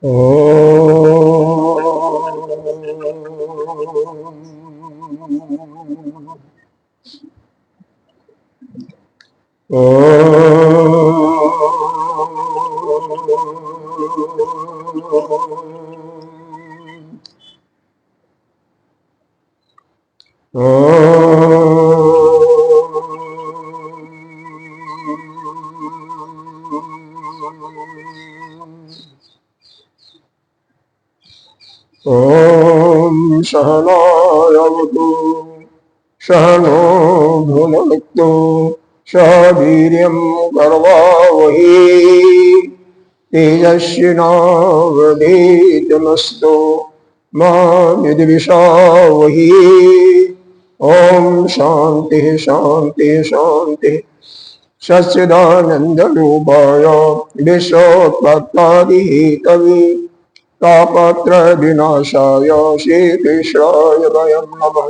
ॐ सहनावतु सहनो भुनक्तु सह वीर्यं करवावहै तेजस्विनावधीतमस्तु मा विद्विषावहै। ओम शांति शांति शांति। सच्चिदानंदरूपाय विश्वोत्पत्तादिहेतवे तापत्र विनाशाय श्रीकृष्णाय वयं नमः।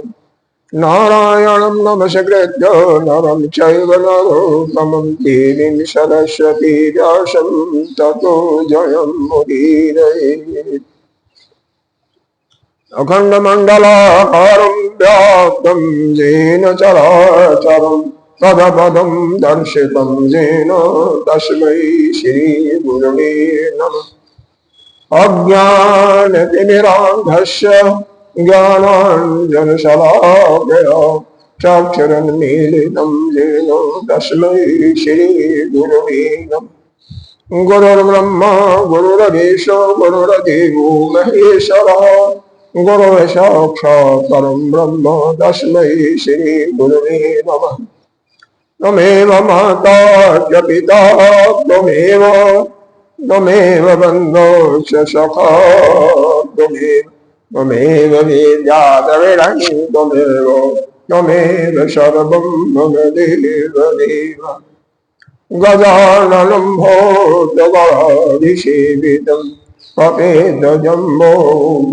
नारायणं नमस्कृत्य नरं चैव नरोत्तमं देवीं सरस्वती व्यासं ततो जयमुदीरयेत्। अखण्डमण्डलाकारं व्याप्तं येन चराचरं तदपदं दर्शितं येन तस्मै श्रीगुरवे नमः। अज्ञानतिमिरान्धस्य ज्ञानाञ्जनशलाकया चक्षुरुन्मीलितं येन तस्मै श्रीगुरवे नमः। गुरुर्ब्रह्मा गुरुर्विष्णु गुरुर्देवो महेश्वरः गुरुः साक्षात् परं ब्रह्म तस्मै श्रीगुरवे नमः। त्वमेव माता च पिता त्वमेव बन्धो च सखा त्वमेव विद्याधरणि त्वमेव सर्वं मम देव देव। गजाननं भूतगणाधिसेवितं पपेतजम्बो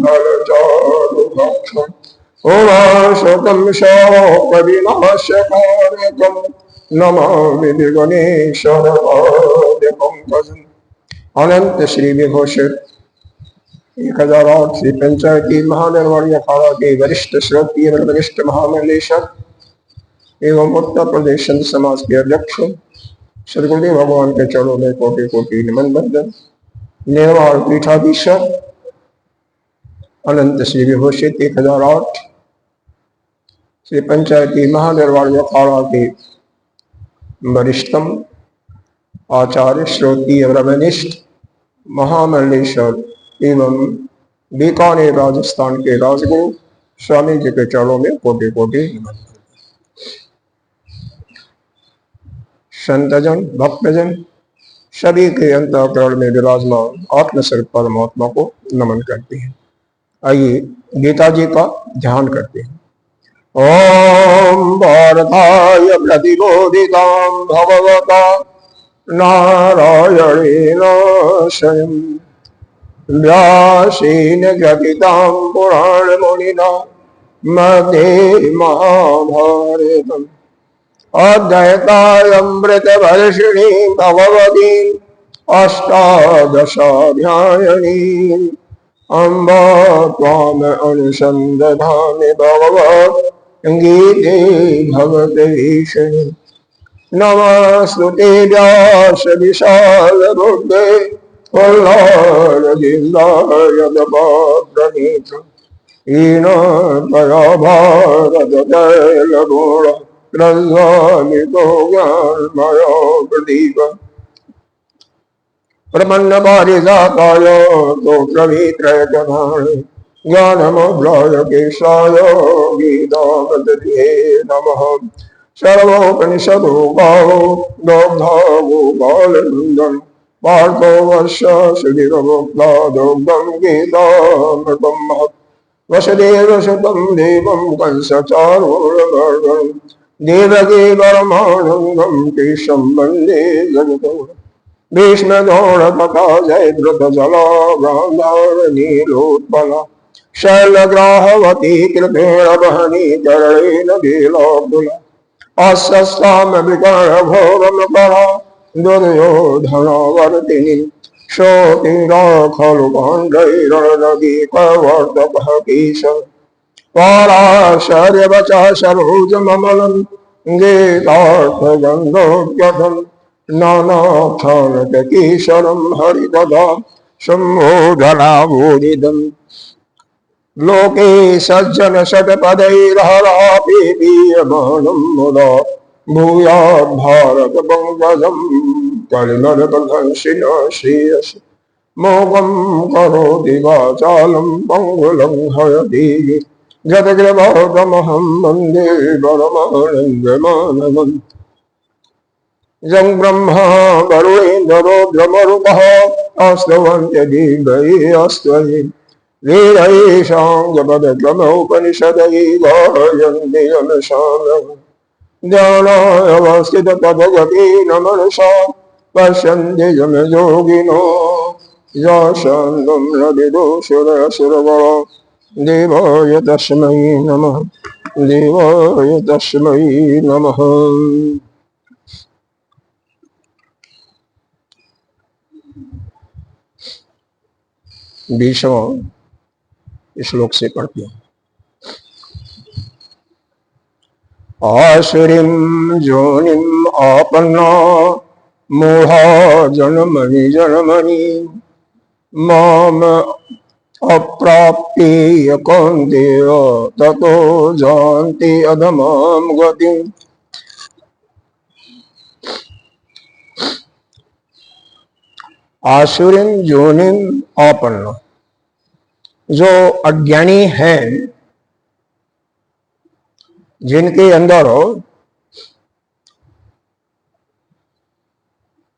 फलचारुभक्षम् उमाशतं शोकविनाशकारकं नमामि गणेशपङ्कजम्। अनंत श्री विभूषित 1008 श्री पंचायती महानिर्वाणी अखाड़ा के वरिष्ठ श्रोती एवं वरिष्ठ महामंडलेश्वर एवं उत्तर प्रदेश संत समाज के अध्यक्ष श्री गुरुदेव भगवान के चरणों में कोटि कोटि नमन बंदन। निर्वाण पीठाधीश्वर अनंत श्री विभूषित 1008 श्री पंचायती महानिर्वाणी अखाड़ा के वरिष्ठतम आचार्य श्रोती एवं वरिष्ठ महामंडलेश्वर एवं बीकानेर राजस्थान के राजगुरु स्वामी जी के चरणों में कोटि कोटि नमन। संतजन भक्तजन सभी के अंतःकरण में विराजमान आत्मस्वरूप परमात्मा को नमन करते हैं। आइए गीता जी का ध्यान करते हैं। ओम भारताय प्रतिबोधितां भगवता नारायणेन स्वयं व्यासेन ग्रथितां पुराणमुनिना मध्ये महाभारतम् अद्वैतामृतवर्षिणीं भगवतीम् अष्टादशाध्यायिनीम् अम्ब त्वाम् अनुसन्दधामि भगवत् गीते भगवद्गीते। नमस्तुते व्यास विशालबुद्धे फुल्लारविन्दायतपात्रनेत्र येन त्वया भारततैलगुण प्रज्वालितो ज्ञानमयो प्रदीप। प्रपन्नपारिजाताय स्तोत्रवित्रयजनाय ज्ञानमुद्राय केशाय गीतामृतये नमः। सर्वोपनिषदो गावो दोग्धा गोपालनन्दन पार्थो वर्ष सुधीरभोक्ता दोग्धं गीतामृतं महत्। वसुदेवसुतं देवं कंसचारूरमर्दनं देवकी परमानन्दं कृष्णं वन्दे जगद्गुरुं। भीष्मद्रोणतथा जयद्रथजला गान्धारनीलोत्पला शैलग्राहवती कृपेण वहनी चरणेन लीलाब्दुला। अस्यस्तां विकर्णघोरमकरा दुर्योधनावर्तिनी शोतिरा खलु भाण्डैरणगी कवर्तकः केशव पराशर्यवचः सरोजममलं गीतार्थगन्धोद्गतम् नानाक्षारकेशरं हरिपदा सम्मोदनावोदितम् लोके सज्जन शतपदैर्हरापि पीयमानं मुदा भूयात् भारत पंकजं कलिमलकलंसिनो श्रेयस मोहं करोति वाचालं पंगुलं हयति जगद्गुरुमहं वन्दे परमानन्दमाधवम् जं ब्रह्मा वरुणेन्द्रो ब्रह्मरूपः अस्तवन्त्य दिव्यैस्तवैः वेदैशां जपदक्रमोपनिषदयै गायन्ति यमशानम् ध्यानावस्थितपदगतेन मनसा पश्यन्ति यमयोगिनो याशान्तं रविदुषुरसुरवरा देवाय तस्मै नमः देवाय तस्मै नमः। बीसवां श्लोक से पढ़ते हैं। आसुरीं योनिम् आपन्ना मूढ़ा जन्मनि जन्मनि माम अप्राप्य कौन्तेय ततो जानति अधमां गतिम्। आसुरीं योनिम् आपन्ना, जो अज्ञानी हैं, जिनके अंदर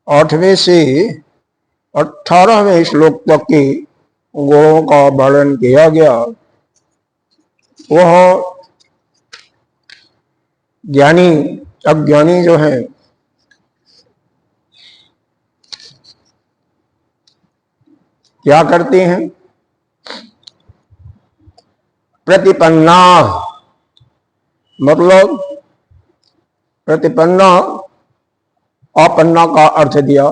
8वें से 18वें श्लोक तक के गुणों का वर्णन किया गया, वह ज्ञानी अज्ञानी जो हैं क्या करते हैं? प्रतिपन्ना, मतलब प्रतिपन्ना, आपन्ना का अर्थ दिया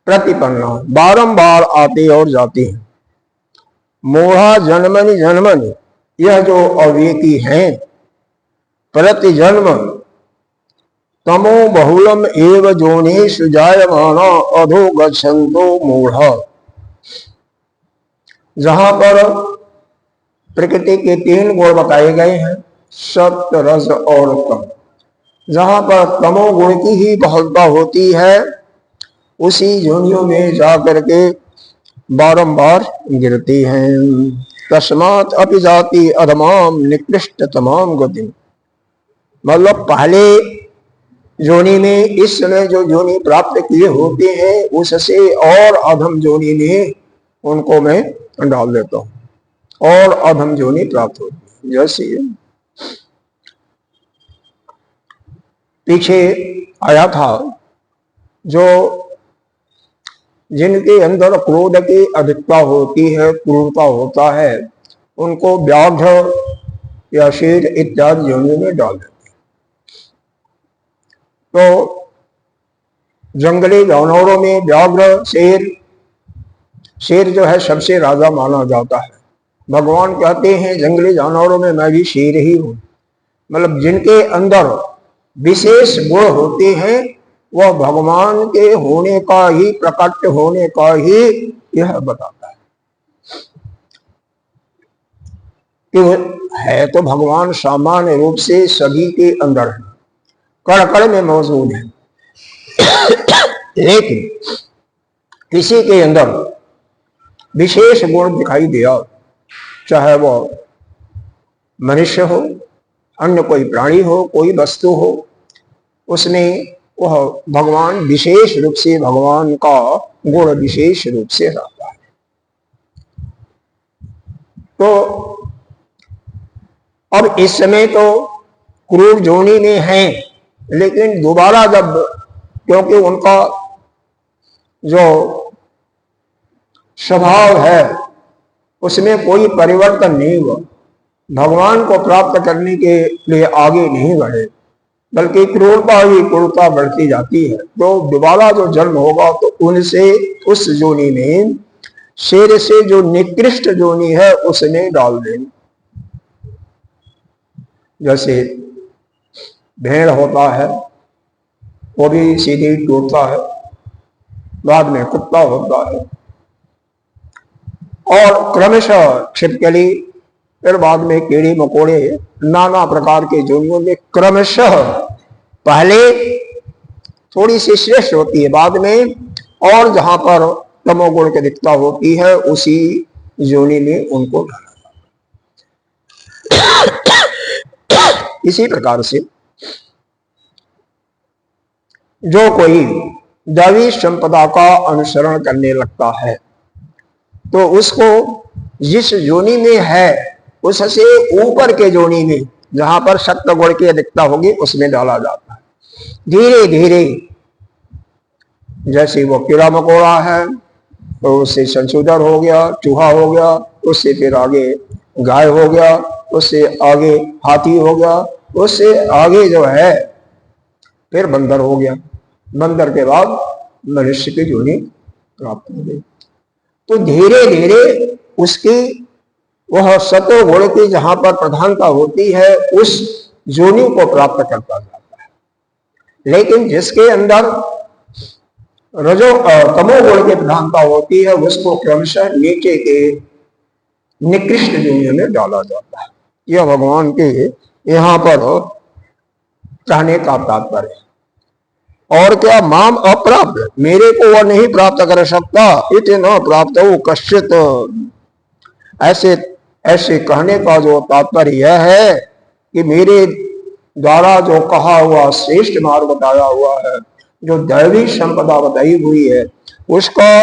प्रतिपन्ना, बारंबार आते और जाते हैं। मोहा जन्मनि जन्मनि, यह जो अविवेकी हैं, प्रति जन्म तमो बहुलम एव जोनिषु जायमाना अधो गच्छन्तो मूढ़ा। जहां पर प्रकृति के 3 गुण बताए गए हैं, सत्य रज और तम, जहां पर तमोगुण की ही बहुलता होती है, उसी योनियों में जाकर के बारंबार गिरती हैं। तस्मात् अपि जाति अधमाम निकृष्ट तमाम गति, मतलब पहले योनि में इस समय जो योनि प्राप्त किए होते हैं, उससे और अधम योनि में उनको मैं डाल देता हूं और अधम योनि प्राप्त होती है। जैसे पीछे आया था, जो जिनके अंदर क्रोध की अधिकता होती है, क्रूरता होता है, उनको व्याघ्र या शेर इत्यादि योनि में डाल देते। तो जंगली जानवरों में व्याघ्र, शेर जो है सबसे राजा माना जाता है। भगवान कहते हैं जंगली जानवरों में मैं भी शेर ही हूं। मतलब जिनके अंदर विशेष गुण होते हैं, वह भगवान के होने का ही, प्रकट होने का ही यह बताता है कि है तो भगवान सामान्य रूप से सभी के अंदर है, कण कण में मौजूद है, लेकिन किसी के अंदर विशेष गुण दिखाई दिया, चाहे वो मनुष्य हो, अन्य कोई प्राणी हो, कोई वस्तु हो, उसमें वह भगवान विशेष रूप से, भगवान का गुण विशेष रूप से रहता है। तो अब इस समय तो क्रूर योनि में हैं, लेकिन दोबारा जब, क्योंकि उनका जो स्वभाव है उसमें कोई परिवर्तन नहीं हुआ, भगवान को प्राप्त करने के लिए आगे नहीं बढ़े, बल्कि क्रूरता ही क्रूरता बढ़ती जाती है। तो दोबारा जो जन्म होगा तो उनसे उस जोनी में शेर से जो निकृष्ट जोनी है उसने डाल देंगे। जैसे भेड़ होता है वो भी सीधी टूटता है, बाद में कुत्ता होता है और क्रमशः छिपकली, फिर बाद में कीड़ी मकोड़े, नाना प्रकार के जोनियों में क्रमशः पहले थोड़ी सी श्रेष्ठ होती है, बाद में और जहां पर तमोगुण की दिक्कत होती है उसी जोनी में उनको डाला। इसी प्रकार से जो कोई दैवी संपदा का अनुसरण करने लगता है तो उसको जिस जोनी में है उससे ऊपर के जोनी में जहां पर सत्य गुण की अधिकता होगी उसमें डाला जाता है। धीरे धीरे जैसे वो कीड़ा मकोड़ा है तो उससे संशोधन हो गया, चूहा हो गया, उससे फिर आगे गाय हो गया, उससे आगे हाथी हो गया, उससे आगे जो है फिर बंदर हो गया, बंदर के बाद मनुष्य की जोनी प्राप्त हो गई। तो धीरे धीरे उसकी वह सतो गुण की जहां पर प्रधानता होती है उस जोनी को प्राप्त करता जाता है। लेकिन जिसके अंदर रजो तमो गुण की प्रधानता होती है उसको क्रमशः नीचे के निकृष्ट जोनियों में डाला जाता है। यह भगवान के यहाँ पर कहने का तात्पर्य है। और क्या माम अप्राप्त, मेरे को वह नहीं प्राप्त कर सकता, इति न प्राप्त हो कश्चित, ऐसे ऐसे कहने का जो तात्पर्य यह है कि मेरे द्वारा जो कहा हुआ श्रेष्ठ मार्ग बताया हुआ है, जो दैवी संपदा बताई हुई है, उसका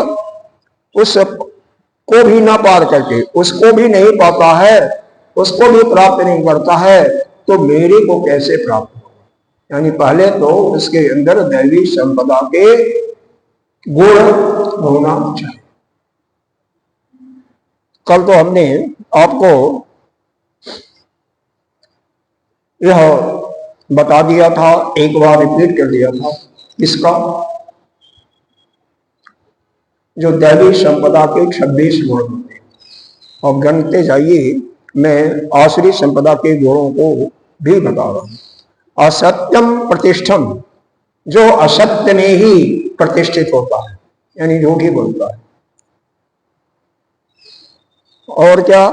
उसको भी ना पार करके, उसको भी नहीं पाता है, उसको भी प्राप्त नहीं करता है, तो मेरे को कैसे प्राप्त होगा? यानी पहले तो उसके अंदर दैवी संपदा के गुण होना चाहिए। कल तो हमने आपको यह बता दिया था, एक बार रिपीट कर दिया था, इसका जो दैवी संपदा के 26 गुण होते हैं, और गणते जाइए, मैं आसुरी संपदा के गुणों को भी बता रहा हूं। असत्यम प्रतिष्ठम, जो असत्य में ही प्रतिष्ठित होता है, यानी झूठ ही बोलता है। और क्या?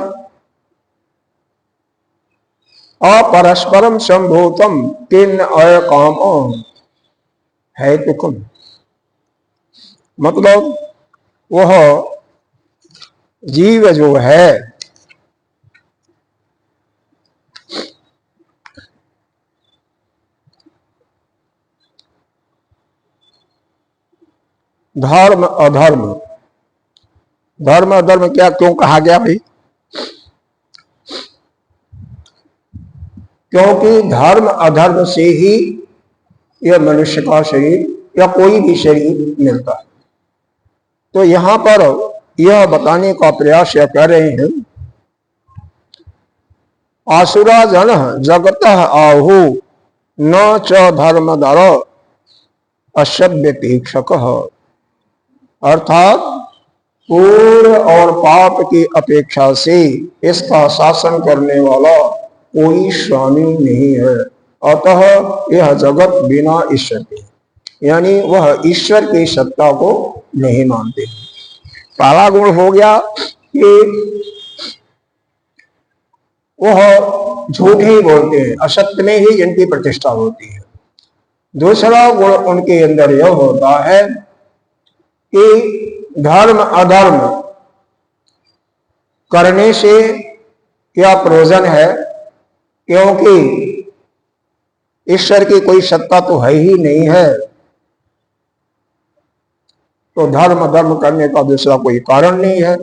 अपरस्परम संभूतम किन अकाम है तुकम, मतलब वह जीव जो है धर्म अधर्म, धर्म अधर्म क्या क्यों कहा गया भाई? क्योंकि धर्म अधर्म से ही यह मनुष्य का शरीर या कोई भी शरीर मिलता है। तो यहां पर यह बताने का प्रयास यह कर रहे हैं, आसुरा जन जगत आहु न च धर्मधर असभ्य तीक्षक, अर्थात पूर्ण और पाप की अपेक्षा से इसका शासन करने वाला कोई स्वामी नहीं है। अतः यह जगत बिना ईश्वर के, यानी वह ईश्वर की सत्ता को नहीं मानते। पहला गुण हो गया कि वह झूठ ही बोलते हैं, असत्य में ही जिनकी प्रतिष्ठा होती है। दूसरा गुण उनके अंदर यह होता है कि धर्म अधर्म करने से क्या प्रयोजन है, क्योंकि ईश्वर की कोई सत्ता तो है ही नहीं है, तो धर्म अधर्म करने का दूसरा कोई कारण नहीं है।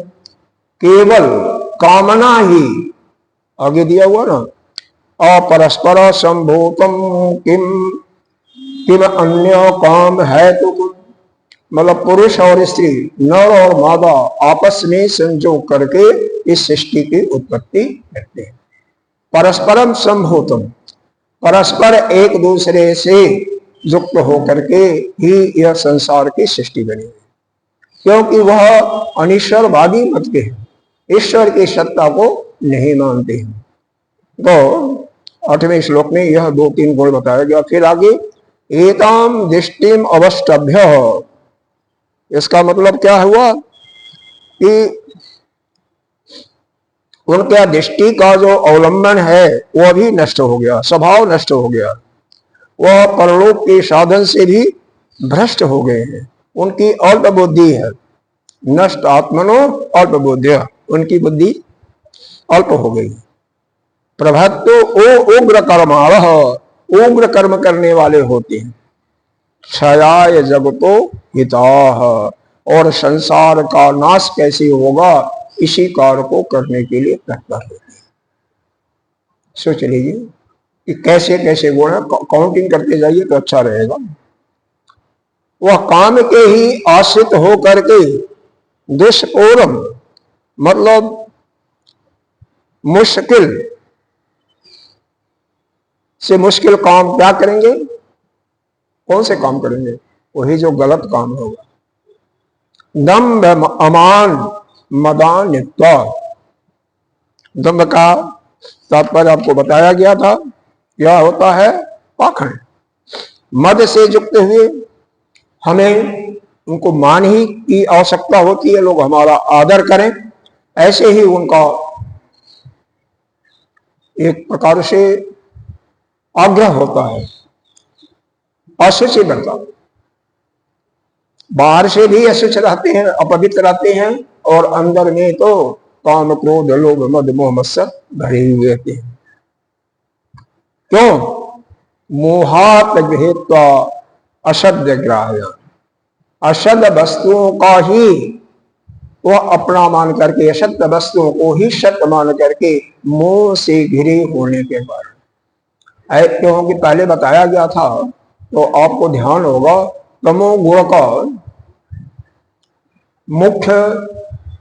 केवल कामना ही, आगे दिया हुआ ना, अपरस्पर संभूतम किम किम अन्य काम है तो, मतलब पुरुष और स्त्री, नर और मादा आपस में संयोग करके इस सृष्टि की उत्पत्ति करते हैं। परस्परम संभूतम, परस्पर एक दूसरे से युक्त होकर के ही यह संसार की सृष्टि बनी है, क्योंकि वह अनिश्वरवादी मत के हैं, ईश्वर की सत्ता को नहीं मानते हैं। तो 8वें श्लोक में यह 2-3 गुण बताया गया। फिर आगे एताम दृष्टिम अवष्टभ्य, इसका मतलब क्या हुआ कि उनका दृष्टि का जो अवलंबन है वह भी नष्ट हो गया, स्वभाव नष्ट हो गया, वह परलोक के साधन से भी भ्रष्ट हो गए हैं। उनकी अल्प बुद्धि है, नष्ट आत्मनो अल्प बुद्धिया, उनकी बुद्धि अल्प हो गई। प्रभत्तो ओ उग्र कर्मावह, उग्र कर्म करने वाले होते हैं। क्षयाय जगतो हिताह, और संसार का नाश कैसे होगा इसी कार्य को करने के लिए तत्पर होते हैं। सोच लीजिए कि कैसे कैसे गुण है, काउंटिंग करते जाइए तो अच्छा रहेगा। वह काम के ही आश्रित हो करके दुष्पूर्व, मतलब मुश्किल से मुश्किल काम क्या करेंगे, कौन से काम करेंगे, वही जो गलत काम होगा। दम्भ अमान मदान नित्वा, दम्भ का तात्पर्य आपको बताया गया था, क्या होता है, पाखंड। मद से युक्त हुए हमें उनको मान ही की आवश्यकता होती है, लोग हमारा आदर करें, ऐसे ही उनका एक प्रकार से आग्रह होता है। अशुचि बनता, बाहर से भी अशुच रहते हैं, अपवित्र रहते हैं, और अंदर में तो काम क्रोध लोभ मद मोह मत्सर भरे हुए रहते हैं। क्यों? मोहात गृहीत्वा अशद ग्राह्य, अशद वस्तुओं का ही वह अपना मान करके, अशद वस्तुओं को ही सत्य मान करके मोह से घिरे होने के बाद, क्योंकि पहले बताया गया था तो आपको ध्यान होगा, तमोगुण का मुख्य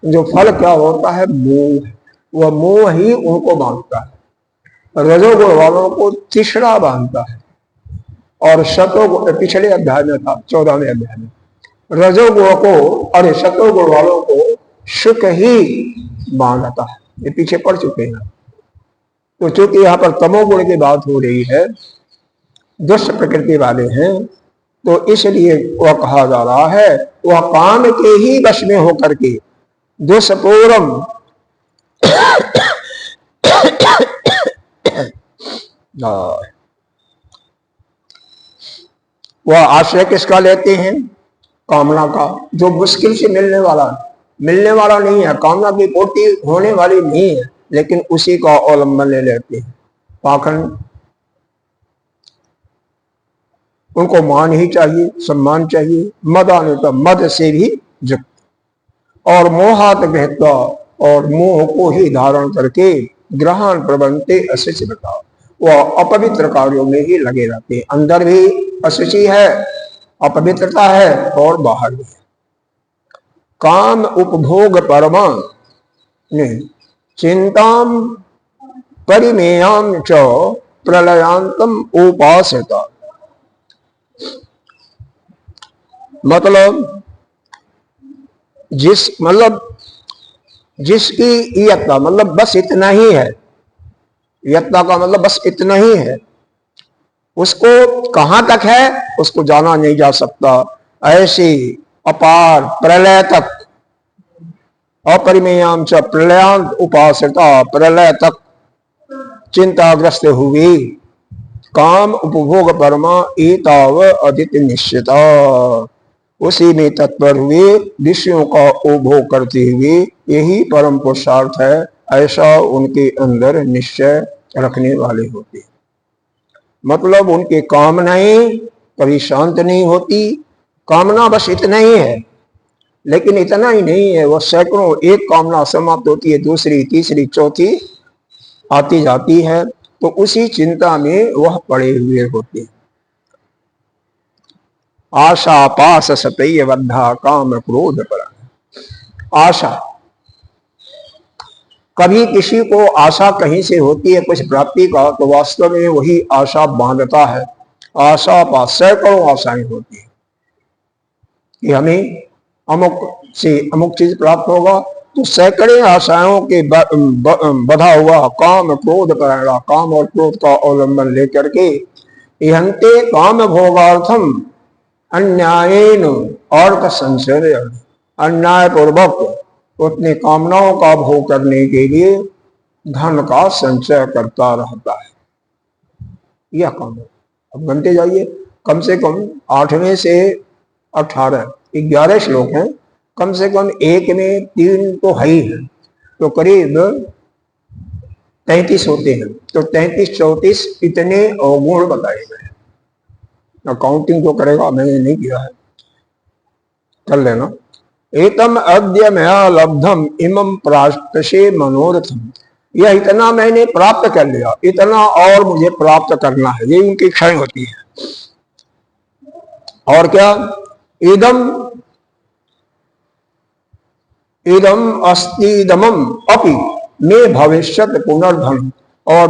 जो फल क्या होता है, मोह। वह मोह ही उनको बांधता है। रजोगुण वालों को तिसरा बांधता है, और शतोगुण पिछले अध्याय में था, 14वें अध्याय में, रजोगुण को और शतोगुण वालों को सुख ही बांधता है। ये पीछे पढ़ चुके हैं। तो चूंकि यहाँ पर तमोगुण की बात हो रही है, दुष्ट प्रकृति वाले हैं, तो इसलिए वह कहा जा रहा है, वह काम के ही वश में होकर के दुष्पूर्व वह आश्रय किसका लेते हैं, कामना का, जो मुश्किल से मिलने वाला नहीं है, कामना की पूर्ति होने वाली नहीं है, लेकिन उसी का अवलंबन ले लेते हैं। पाखंड, उनको मान ही चाहिए, सम्मान चाहिए। मदान्वित, मद से भी युक्त, और मोहात गृहीत्वा, और मोह को ही धारण करके ग्रहण प्रबंधते अशुचि बताओ, वह अपवित्र कार्यों में ही लगे रहते हैं। अंदर भी अशुचि है, अपवित्रता है, और बाहर भी है। काम उपभोग परमा नहीं चिंताम परिमेयाम च प्रलयांतम उपासता, मतलब जिसकी यत्ता, मतलब बस इतना ही है, यत्ता का मतलब बस इतना ही है, उसको कहां तक है उसको जाना नहीं जा सकता, ऐसे अपार प्रलय तक, अपरिमेयाम च प्रलयांत उपासता, प्रलय तक चिंताग्रस्त हुए, काम उपभोग परमा एताव अदित निश्चिता, उसी में तत्पर हुए, विषयों का उपभोग करते हुए यही परम पुरुषार्थ है, ऐसा उनके अंदर निश्चय रखने वाले होते हैं। मतलब उनके कामनाएं कभी शांत नहीं होती, कामना बस इतना ही है, लेकिन इतना ही नहीं है, वह सैकड़ों, एक कामना समाप्त होती है, दूसरी तीसरी चौथी आती जाती है, तो उसी चिंता में वह पड़े हुए होते हैं। आशा पास सतय बद्धा काम क्रोध पर, आशा कभी किसी को आशा कहीं से होती है कुछ प्राप्ति का, तो वास्तव में वही आशा बांधता है। आशा पास सैकड़ों आशाएं होती है कि हमें अमुक से अमुक चीज प्राप्त होगा, तो सैकड़े आशाओं के बधा हुआ काम क्रोध करेगा, काम और क्रोध का अवलंबन लेकर के यहंते काम भोगार्थम अन्यायेन अर्थ संचय, अन्याय पूर्वक अपने कामनाओं का भोग करने के लिए धन का संचय करता रहता है। यह काम है। अब गणते जाइए, कम से कम 8वें से 18 11 श्लोक हैं, कम से कम एक में 3 तो है ही है, तो करीब 33 होते हैं। तो 33 34 इतने अवगुण बताए गए। अकाउंटिंग जो करेगा, मैंने नहीं किया है, कर लेना। एतम अद्य मया लब्धम इमं प्राप्तसे मनोरथम, यह इतना मैंने प्राप्त कर लिया, इतना और मुझे प्राप्त करना है, ये उनकी इच्छाएं होती है। और क्या, इदम इदम अस्तिदमम अपि में भविष्यत पुनर्धन, और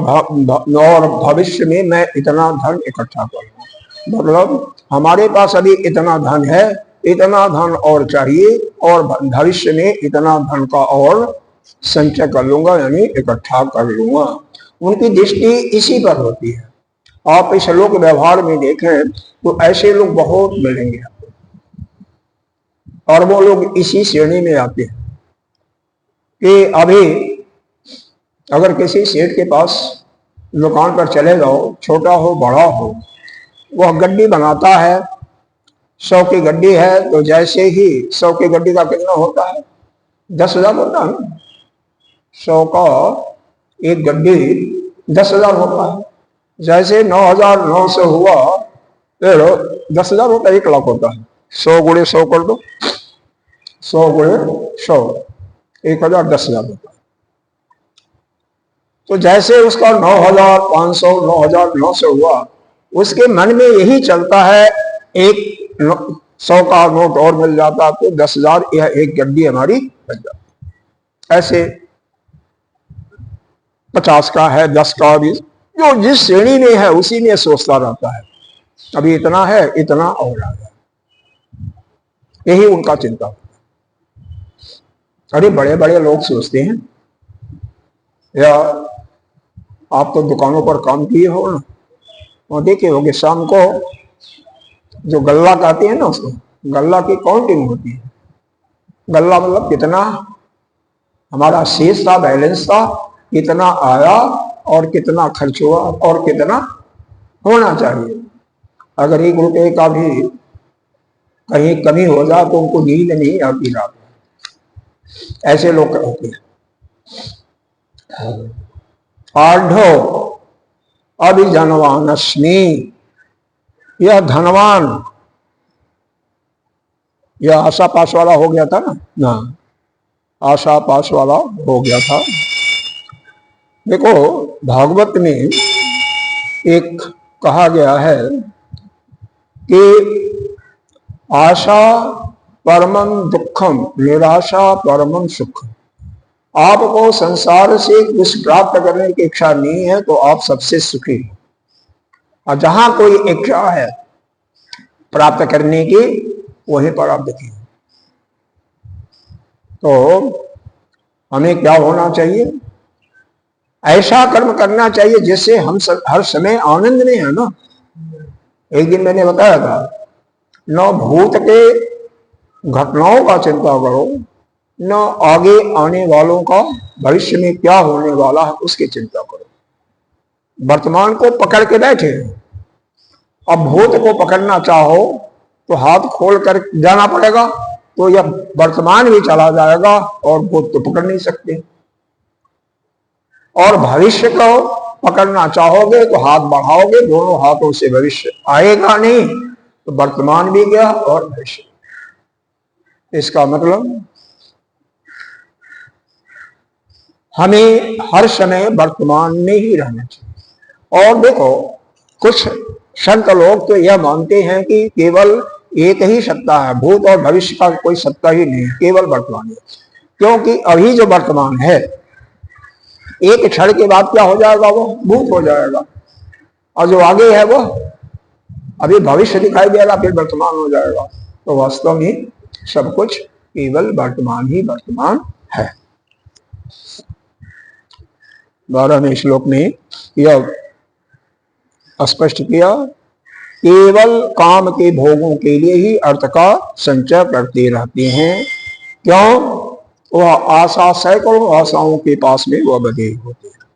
भविष्य में मैं इतना धन इकट्ठा करूंगा। मतलब हमारे पास अभी इतना धन है, इतना धन और चाहिए, और भविष्य में इतना धन का और संचय कर लूंगा, यानी इकट्ठा कर लूंगा। उनकी दृष्टि इसी पर होती है। आप इस लोक व्यवहार में देखें तो ऐसे लोग बहुत मिलेंगे, और वो लोग इसी श्रेणी में आते हैं कि अभी अगर किसी सेठ के पास दुकान पर चले जाओ, छोटा हो बड़ा हो, वह गड्डी बनाता है, 100 की गड्डी है, तो जैसे ही 100 की गड्डी का कितना होता है, 10,000 होता है। 100 का एक गड्डी 10,000 होता है। जैसे 9,900 हुआ, फिर 10,000 होता है, 1 लाख होता है। 100 गुणे 100 कर दो, 100 गुणे 100, 1,000 10,000 होता है। तो जैसे उसका 9,500 9,900 हुआ, उसके मन में यही चलता है, एक 100 का नोट और मिल जाता तो 10,000, यह एक गड्डी हमारी बन जाती। ऐसे 50 का है, 10 का, 20, जो जिस श्रेणी में है उसी में सोचता रहता है, अभी इतना है, इतना और आ जाए, यही उनका चिंता होता है। अरे बड़े बड़े लोग सोचते हैं, या आप तो दुकानों पर काम किए हो ना, और देखे होगे शाम को जो गल्ला कहते हैं ना, उसको गल्ला की काउंटिंग होती है। गल्ला मतलब कितना हमारा शेष था, बैलेंस था, कितना आया और कितना खर्च हुआ और कितना होना चाहिए। अगर 1 रुपये का भी कहीं कमी हो जाए तो उनको नींद नहीं आती रात में। ऐसे लोग होते हैं। आढ़ो अभिजनवानस्मि, यह धनवान, यह आशा पास वाला हो गया था ना, आशा पास वाला हो गया था। देखो भागवत में एक कहा गया है कि आशा परमं दुखम, निराशा परमं सुखम। आपको संसार से कुछ प्राप्त करने की इच्छा नहीं है तो आप सबसे सुखी हैं, और जहां कोई इच्छा है प्राप्त करने की, वहीं पर आप दुखी हैं। तो हमें क्या होना चाहिए, ऐसा कर्म करना चाहिए जिससे हम हर समय आनंद में है ना। एक दिन मैंने बताया था, न भूत के घटनाओं का चिंता करो, न आगे आने वालों का, भविष्य में क्या होने वाला है उसकी चिंता करो। वर्तमान को पकड़ के बैठे, अब भूत को पकड़ना चाहो तो हाथ खोल कर जाना पड़ेगा, तो यह वर्तमान भी चला जाएगा और भूत तो पकड़ नहीं सकते। और भविष्य को पकड़ना चाहोगे तो हाथ बढ़ाओगे, दोनों हाथों से भविष्य आएगा नहीं, तो वर्तमान भी गया और भविष्य। इसका मतलब हमें हर समय वर्तमान में ही रहना चाहिए। और देखो कुछ संत लोग तो यह मानते हैं कि केवल एक ही सत्ता है, भूत और भविष्य का कोई सत्ता ही नहीं, केवल वर्तमान है। क्योंकि अभी जो वर्तमान है एक क्षण के बाद क्या हो जाएगा, वो भूत हो जाएगा, और जो आगे है वो अभी भविष्य दिखाई देगा, फिर वर्तमान हो जाएगा। तो वास्तव में सब कुछ केवल वर्तमान ही वर्तमान है। 12वें श्लोक में यह स्पष्ट किया, केवल काम के भोगों के लिए ही अर्थ का संचय करते रहते हैं। क्यों? वह आशा सैकड़ों आशाओं के पास में वह बधे होते हैं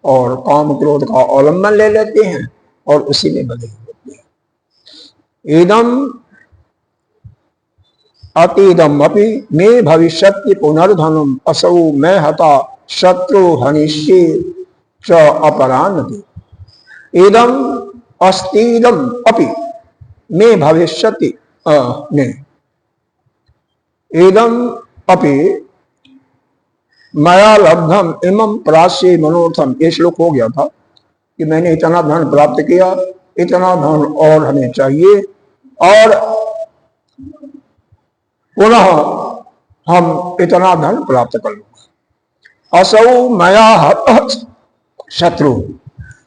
और काम क्रोध का अवलंबन ले लेते हैं और उसी में बधे होते हैं। इदम अतीदम अपि मे भविष्यति पुनर्धनम असौ मैं हता शत्रु हनिष्ये च अपरान्ति। इदम अस्तीदम अपि मे भविष्यति इदम अपि मया लब्धम इमं प्राच्य मनोर्थम। ये श्लोक हो गया था कि मैंने इतना धन प्राप्त किया, इतना धन और हमें चाहिए, और पुनः हम इतना धन प्राप्त कर लूंगा। असौ मया हत शत्रु,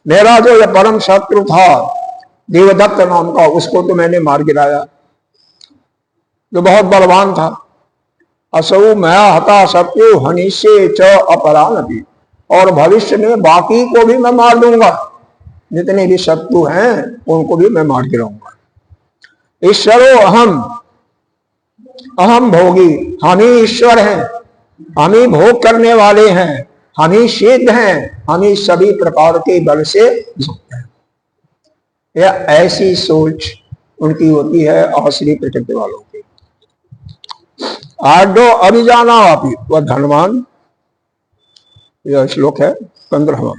मेरा जो ये परम शत्रु था देवदत्त नाम का, उसको तो मैंने मार गिराया, जो बहुत बलवान था। असौ मया हता शत्रु हनिष्ये च अपरान्ति, और भविष्य में बाकी को भी मैं मार दूंगा, जितने भी शत्रु हैं उनको भी मैं मार गिराऊंगा। ईश्वरो अहम, अहम भोगी, हम ही ईश्वर हैं, हम ही भोग करने वाले हैं, हम ही सिद्ध हैं, हम ही सभी प्रकार के बल से जीतते हैं। यह ऐसी सोच उनकी होती है आसुरी प्रकृति वालों की। आडो अभिजाना वापी, वह धनवान। यह श्लोक है 15वां।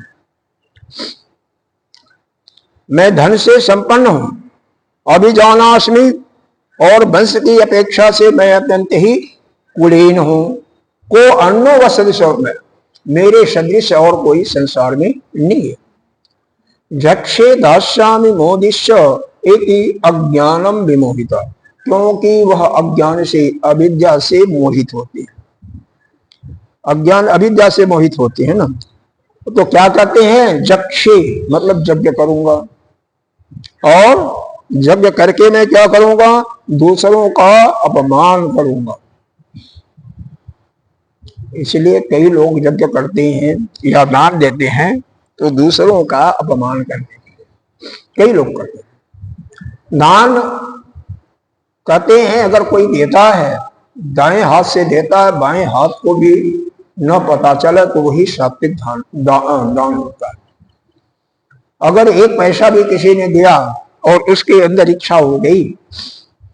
मैं धन से संपन्न हूं, अभिजानास्मि, और वंश की अपेक्षा से मैं अत्यंत ही कुलीन हूं। को अन्नो व सदृश, में मेरे सदृश और कोई संसार में नहीं है। जक्षे दास्यामि मोदिष्य इति अज्ञानम विमोहिता, क्योंकि वह अज्ञान से अविद्या से मोहित होते हैं। अज्ञान अविद्या से मोहित होते हैं ना, तो क्या कहते हैं? जक्षे मतलब यज्ञ करूंगा, और यज्ञ करके मैं क्या करूंगा? दूसरों का अपमान करूंगा। इसलिए कई लोग यज्ञ करते हैं या दान देते हैं तो दूसरों का अपमान करने के लिए कई लोग करते हैं। दान कहते हैं अगर कोई देता है, दाएं हाथ से देता है, बाएं हाथ को भी न पता चले, तो वही सात्विक दान होता है। अगर एक पैसा भी किसी ने दिया और उसके अंदर इच्छा हो गई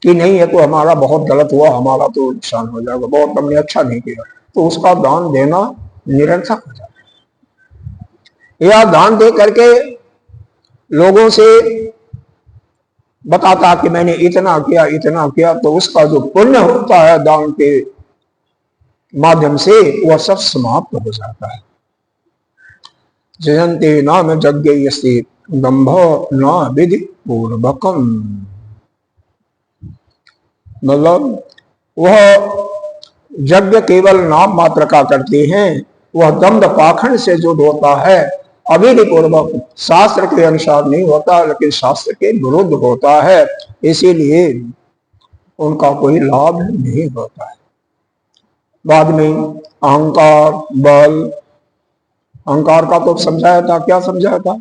कि नहीं है तो हमारा बहुत गलत हुआ, हमारा तो नुकसान हो जाएगा, बहुत हमने अच्छा नहीं किया, तो उसका दान देना निरर्थक हो जाता है। या दान दे करके लोगों से बताता कि मैंने इतना किया इतना किया, तो उसका जो पुण्य होता है दान के माध्यम से वह सब समाप्त हो जाता है। जयंते नाम यज्ञ दंभ न विधि पूर्वकम, मतलब वह यज्ञ केवल नाम मात्र का करते हैं, वह दंभ पाखंड से जो होता है अविधि पूर्वक, शास्त्र के अनुसार नहीं होता, लेकिन शास्त्र के विरुद्ध होता है, इसीलिए उनका कोई लाभ नहीं होता है। बाद में अहंकार, बल, अहंकार का तो समझाया था। क्या समझाया था?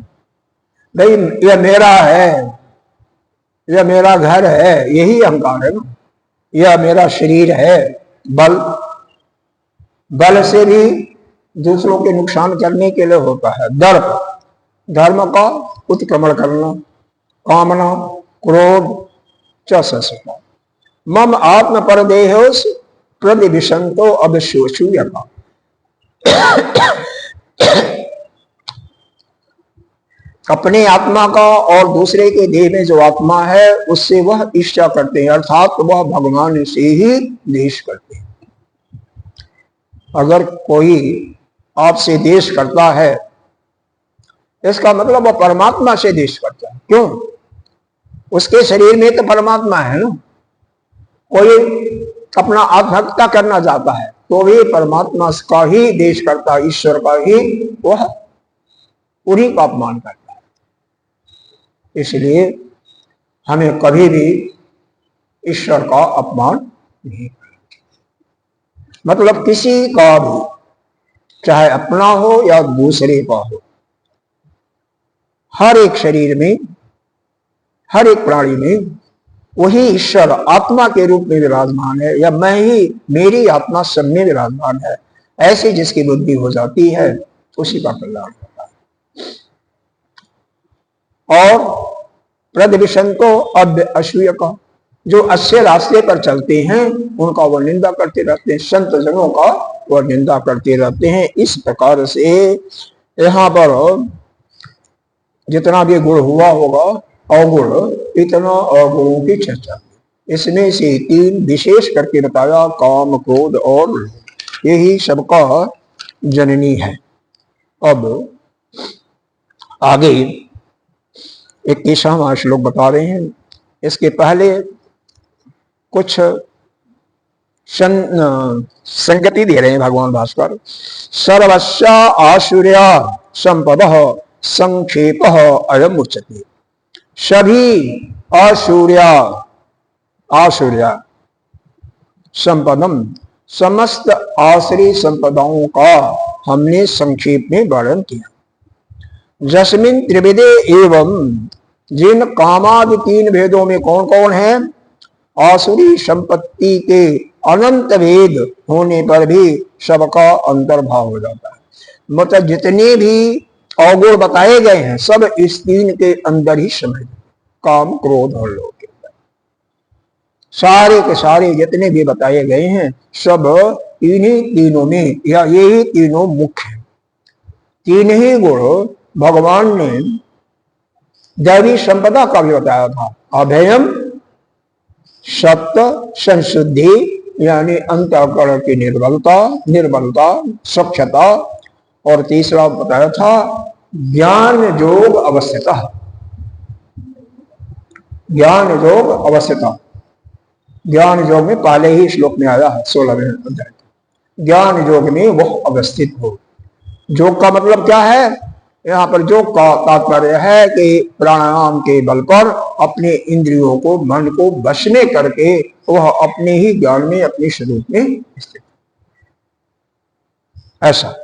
भाई यह मेरा है, यह मेरा घर है, यही अहंकार है ना। यह मेरा शरीर है। बल, बल से भी दूसरों के नुकसान करने के लिए होता है। दर्प, धर्म का उत्क्रमण करना। कामना, क्रोध, चसता। मम आत्म परदेहोस प्रतिविशंतो अवशोषूयता, अपने आत्मा का और दूसरे के देह में जो आत्मा है उससे वह ईर्ष्या करते हैं, अर्थात वह भगवान से ही द्वेष करते हैं। अगर कोई आपसे द्वेष करता है इसका मतलब वह परमात्मा से द्वेष करता है। क्यों? उसके शरीर में तो परमात्मा है ना। कोई अपना आत्महत्या करना चाहता है तो भी परमात्मा का ही देश करता, ईश्वर का ही वह उन्हीं का अपमान करता है। इसलिए हमें कभी भी ईश्वर का अपमान नहीं करना, मतलब किसी का भी, चाहे अपना हो या दूसरे का हो। हर एक शरीर में, हर एक प्राणी में वही ईश्वर आत्मा के रूप में विराजमान है, या मैं ही, मेरी आत्मा सब में विराजमान है, ऐसी जिसकी बुद्धि हो जाती है उसी का कल्याण होता है। और प्रद्विषंतो अभ्य असूय का, जो अच्छे रास्ते पर चलते हैं उनका वह निंदा करते रहते हैं, संत जनों का वह निंदा करते रहते हैं। इस प्रकार से यहाँ पर जितना भी गुण हुआ होगा, अवगुण, इतना अवगुणों की चर्चा, इसमें से तीन विशेष करके बताया, काम, क्रोध और यही सबका जननी है। अब आगे 21वां श्लोक बता रहे हैं। इसके पहले कुछ संगति दे रहे हैं भगवान भास्कर। सर्वस्व आसुर्या संपद संक्षेप अयम उच्यते। सभी आसुर्या संपदम, समस्त आश्रय संपदाओं का हमने संक्षेप में वर्णन किया। जस्मिन त्रिविदे एवं, जिन कामादि तीन भेदों में कौन कौन है, आसुरी संपत्ति के अनंत भेद होने पर भी सबका अंतर्भाव हो जाता है। मतलब जितने भी अवगुण बताए गए हैं सब इस तीन के अंदर ही समझ, काम, क्रोध और लोभ के अंदर, सारे के सारे जितने भी बताए गए हैं सब इन्हीं तीनों में, या यही तीनों मुख्य हैं। तीन ही गुण भगवान ने दैवी संपदा का भी बताया था। अभयम, सत्य, संशुद्धि यानी अंतःकरण की निर्बलता, स्वच्छता, और तीसरा बताया था ज्ञान योग अवस्थिता। ज्ञान योग अवस्थिता, ज्ञान योग में पहले ही श्लोक में आया है 16वें अध्याय। ज्ञान योग में वह अवस्थित हो। योग का मतलब क्या है, यहाँ पर योग का तात्पर्य है कि प्राणायाम के बल पर अपने इंद्रियों को, मन को वश में करके वह अपने ही ज्ञान में, अपने स्वरूप में स्थित, ऐसा।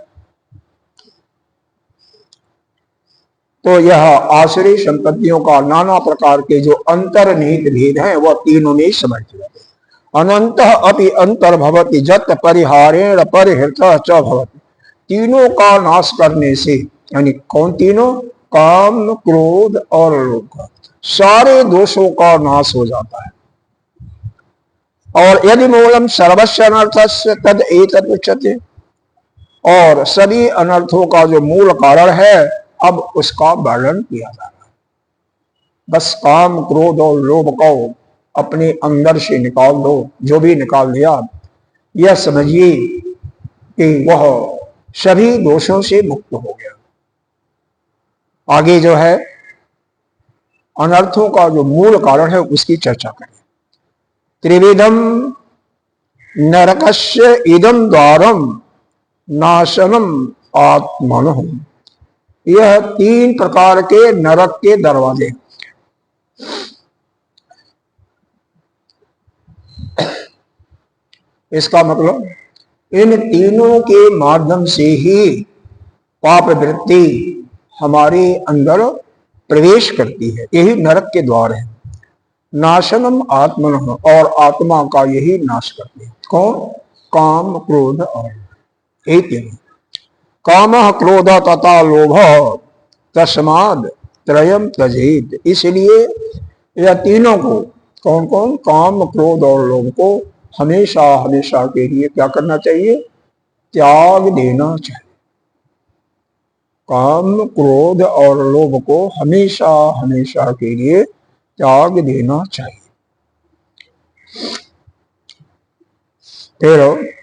तो यह आश्रय संपत्तियों का नाना प्रकार के जो अंतर्निहित भेद हैं वह तीनों में समझ जाते। अनंत अपि अंतर्भवति जत परिहारेण परिहृत च भवति। तीनों का नाश करने से, यानी कौन तीनों, काम, क्रोध और लोभ, सारे दोषों का नाश हो जाता है। और यदि मूलम सर्वस्व अनर्थस्य तद एतत् उच्यते, और सभी अनर्थों का जो मूल कारण है अब उसका वर्णन किया जा रहा है। बस काम, क्रोध और लोभ को अपने अंदर से निकाल दो, जो भी निकाल दिया, यह समझिए कि वह सभी दोषों से मुक्त हो गया। आगे जो है अनर्थों का जो मूल कारण है उसकी चर्चा करें। त्रिविधम नरकस्य इदम द्वारम नाशनम आत्मनः। यह तीन प्रकार के नरक के दरवाजे, इसका मतलब इन तीनों के माध्यम से ही पाप वृत्ति हमारे अंदर प्रवेश करती है, यही नरक के द्वार है। नाशनम आत्मनः, और आत्मा का यही नाश करते हैं। कौन, काम, क्रोध और यही तीनों। कामः क्रोध तथा लोभ तस्माद् त्रयम् त्यजेत्। इसलिए यह तीनों को, कौन कौन, काम, क्रोध और लोभ को हमेशा हमेशा के लिए क्या करना चाहिए, त्याग देना चाहिए। काम, क्रोध और लोभ को हमेशा हमेशा के लिए त्याग देना चाहिए। फिर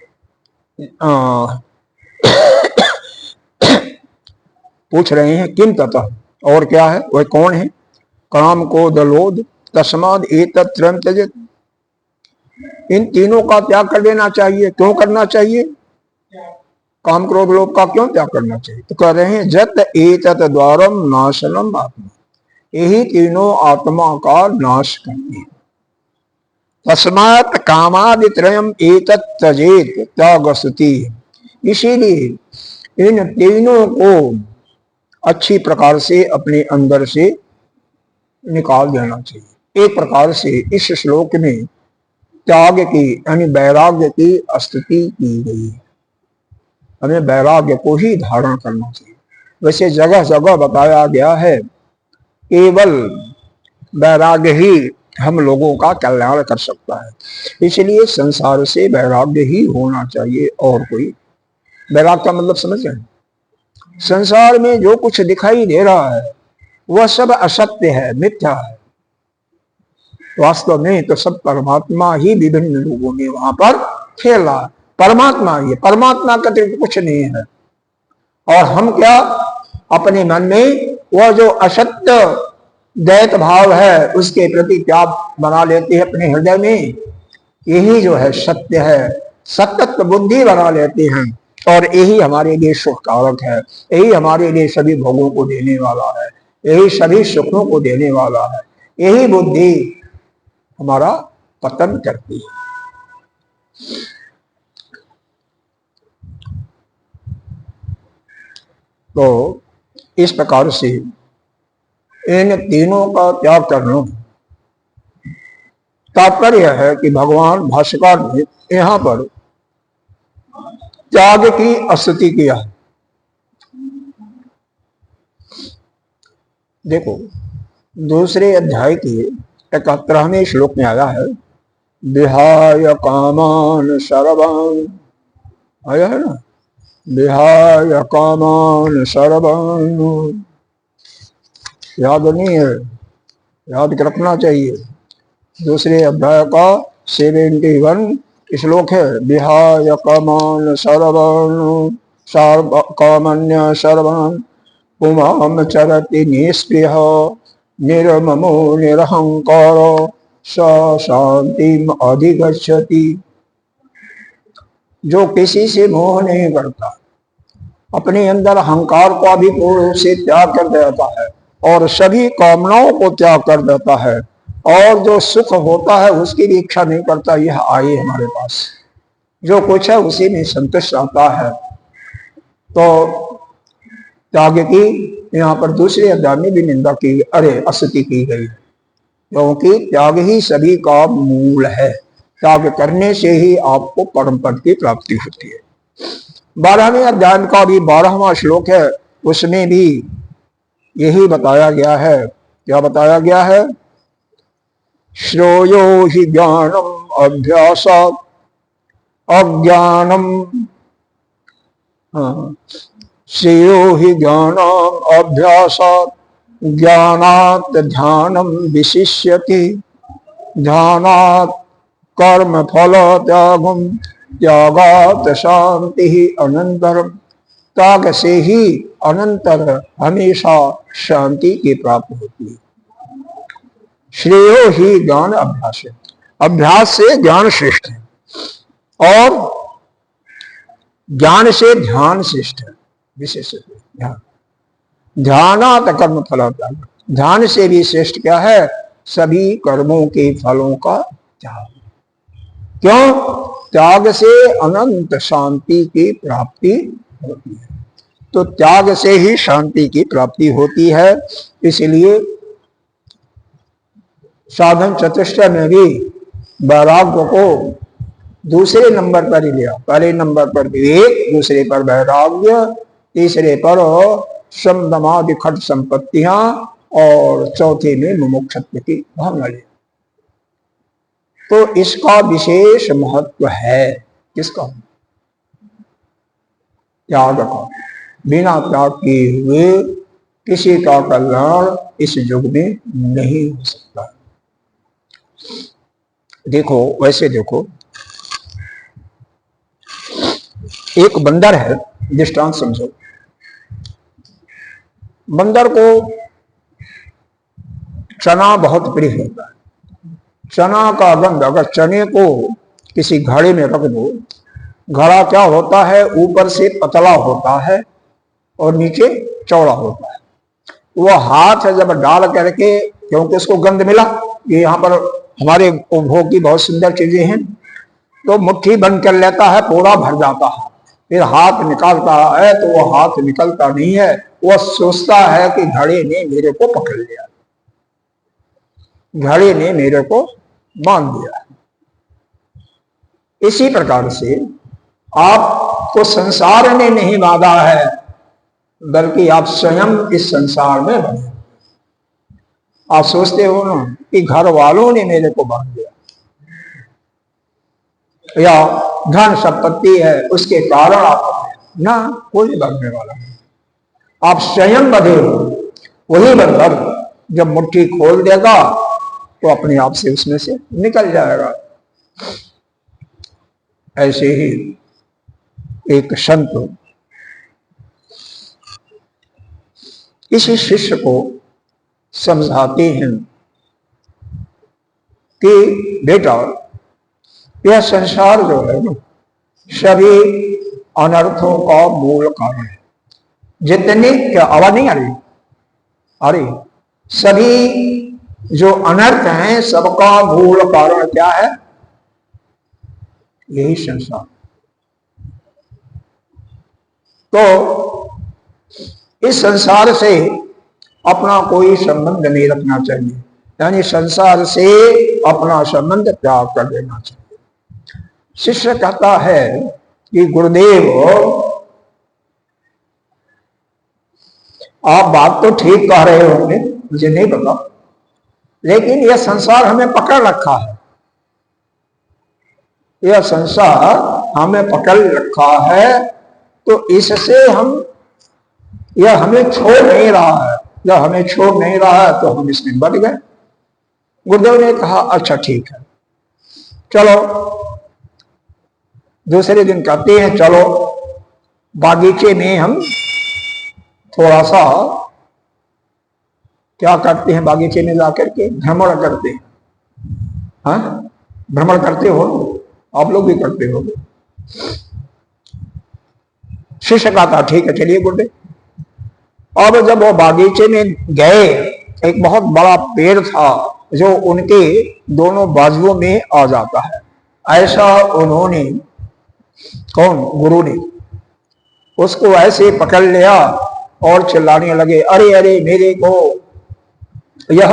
पूछ रहे हैं किम ततः, और क्या है, वह कौन है। काम, क्रोध, लोभ तस्माद् एतत् त्रयम् त्यजेत्। इन तीनों का त्याग कर देना चाहिए। क्यों करना चाहिए? काम क्रोध लोभ का क्यों त्याग करना चाहिए? तो कह रहे हैं जत एतत् द्वारम नाशनम आत्मा, यही तीनों आत्मा का नाश करते हैं। तस्मात् कामादित्रयम् एतत् त्यजेत त्यागस्ति, इसीलिए इन तीनों को अच्छी प्रकार से अपने अंदर से निकाल देना चाहिए। एक प्रकार से इस श्लोक में त्याग की यानी वैराग्य की स्तुति की गई है। हमें वैराग्य को ही धारण करना चाहिए। वैसे जगह जगह बताया गया है केवल वैराग्य ही हम लोगों का कल्याण कर सकता है, इसलिए संसार से वैराग्य ही होना चाहिए। और कोई वैराग्य का मतलब समझ रहे हैं? संसार में जो कुछ दिखाई दे रहा है वह सब असत्य है, मिथ्या है। वास्तव में तो सब परमात्मा ही विभिन्न रूपों में वहां पर खेल रहा है। परमात्मा ही, परमात्मा का तो कुछ नहीं है। और हम क्या अपने मन में वह जो असत्य दैत भाव है उसके प्रति क्या बना लेते हैं अपने हृदय में, यही जो है सत्य है, सतत बुद्धि बना लेते हैं। और यही हमारे लिए सुखकारक है, यही हमारे लिए सभी भोगों को देने वाला है, यही सभी सुखों को देने वाला है। यही बुद्धि हमारा पतन करती है। तो इस प्रकार से इन तीनों का त्याग करना तात्पर्य है कि भगवान भाष्यकार ने यहां पर त्याग की स्तुति किया है। देखो दूसरे अध्याय के 71वें श्लोक में आया है विहाय कामान सर्वान्, आया है ना, विहाय कामान सर्वान्। याद नहीं है? याद रखना चाहिए। दूसरे अध्याय का 71 श्लोक है विहाय कामान सर्वान् कामन्य सर्वान् पुमां चरति निस्पृह निर्ममो निरहंकार स शांतिम अधिगच्छति। जो किसी से मोह नहीं करता, अपने अंदर अहंकार को भी पूर्ण रूप से त्याग कर देता है और सभी कामनाओं को त्याग कर देता है, और जो सुख होता है उसकी भी इच्छा नहीं करता, यह आए हमारे पास, जो कुछ है उसी में संतुष्ट रहता है। तो त्याग की यहाँ पर दूसरे अध्याय में भी निंदा की, अरे स्तुति की गई, क्योंकि त्याग ही सभी का मूल है। त्याग करने से ही आपको परम पद की प्राप्ति होती है। 12वें अध्याय का भी 12वां श्लोक है, उसमें भी यही बताया गया है। क्या बताया गया है? श्रेयो हि ज्ञानम अभ्यासात् अज्ञानम, श्रेयो हि ज्ञानम अभ्यासात् ज्ञानात् ध्यानम विशिष्यति ध्यानात् कर्म फल त्यागम त्यागात् शांति अनंतरम। त्याग से ही अनंतर हमेशा शांति की प्राप्ति होती है। श्रेयो ही ज्ञान अभ्यास है, अभ्यास से ज्ञान श्रेष्ठ है, और ज्ञान से ध्यान श्रेष्ठ है। विशेष ध्यान, ध्यानात् कर्म फल त्याग, ध्यान से भी श्रेष्ठ क्या है? सभी कर्मों के फलों का त्याग। क्यों? त्याग से अनंत शांति की प्राप्ति होती है। तो त्याग से ही शांति की प्राप्ति होती है। इसलिए साधन चतुष्टय में भी वैराग्य को दूसरे नंबर पर ही लिया। पहले नंबर पर विवेक, दूसरे पर वैराग्य, तीसरे पर शमदमादि खट संपत्तियां, और चौथे में मुमुक्षत्व की भावना लिया। तो इसका विशेष महत्व है। किसका? त्याग का। बिना त्याग किए हुए किसी का कल्याण इस युग में नहीं हो सकता। देखो वैसे देखो, एक बंदर है, दृष्टांत समझो। बंदर को चना बहुत प्रिय होता है। चना का गंध, अगर चने को किसी घड़े में रख दो, घड़ा क्या होता है, ऊपर से पतला होता है और नीचे चौड़ा होता है। वो हाथ जब डाल करके, क्योंकि उसको गंध मिला, ये यहाँ पर हमारे उपभोग की बहुत सुंदर चीजें हैं, तो मुट्ठी बंद कर लेता है, पूरा भर जाता है, फिर हाथ निकालता है तो वो हाथ निकलता नहीं है, वो सोचता है कि घड़े ने मेरे को पकड़ लिया, घड़े ने मेरे को बांध दिया। इसी प्रकार से आपको संसार ने नहीं बांधा है, बल्कि आप स्वयं इस संसार में बने। आप सोचते हो ना कि घर वालों ने मेरे को बांध दिया, या धन संपत्ति है उसके कारण आप बंधे, ना, कोई बंधने वाला नहीं, आप स्वयं बंधे हो। वही बंधन जब मुट्ठी खोल देगा तो अपने आप से उसमें से निकल जाएगा। ऐसे ही एक संत किसी शिष्य को समझाते हैं कि बेटा, यह संसार जो है ना, सभी अनर्थों का मूल कारण है। जितने, क्या आवाज नहीं आ रही? अरे, सभी जो अनर्थ हैं सबका मूल कारण क्या है? यही संसार। तो इस संसार से अपना कोई संबंध नहीं रखना चाहिए, यानी संसार से अपना संबंध त्याग कर देना चाहिए। शिष्य कहता है कि गुरुदेव, आप बात तो ठीक कह रहे होंगे, मुझे नहीं पता, लेकिन यह संसार हमें पकड़ रखा है, यह संसार हमें पकड़ रखा है, तो इससे यह हमें छोड़ नहीं रहा है, जब हमें छोड़ नहीं रहा है तो हम इसमें बढ़ गए। गुरुदेव ने कहा अच्छा ठीक है, चलो। दूसरे दिन कहते हैं चलो बागीचे में हम थोड़ा सा क्या करते हैं, बागीचे में जाकर के भ्रमण करते हैं। हाँ, भ्रमण करते हो, आप लोग भी करते हो। शिष्य का था ठीक है, चलिए गुरुदेव। अब जब वो बागीचे में गए, एक बहुत बड़ा पेड़ था जो उनके दोनों बाजुओं में आ जाता है, ऐसा उन्होंने, कौन, गुरु ने उसको ऐसे पकड़ लिया और चिल्लाने लगे, अरे अरे मेरे को यह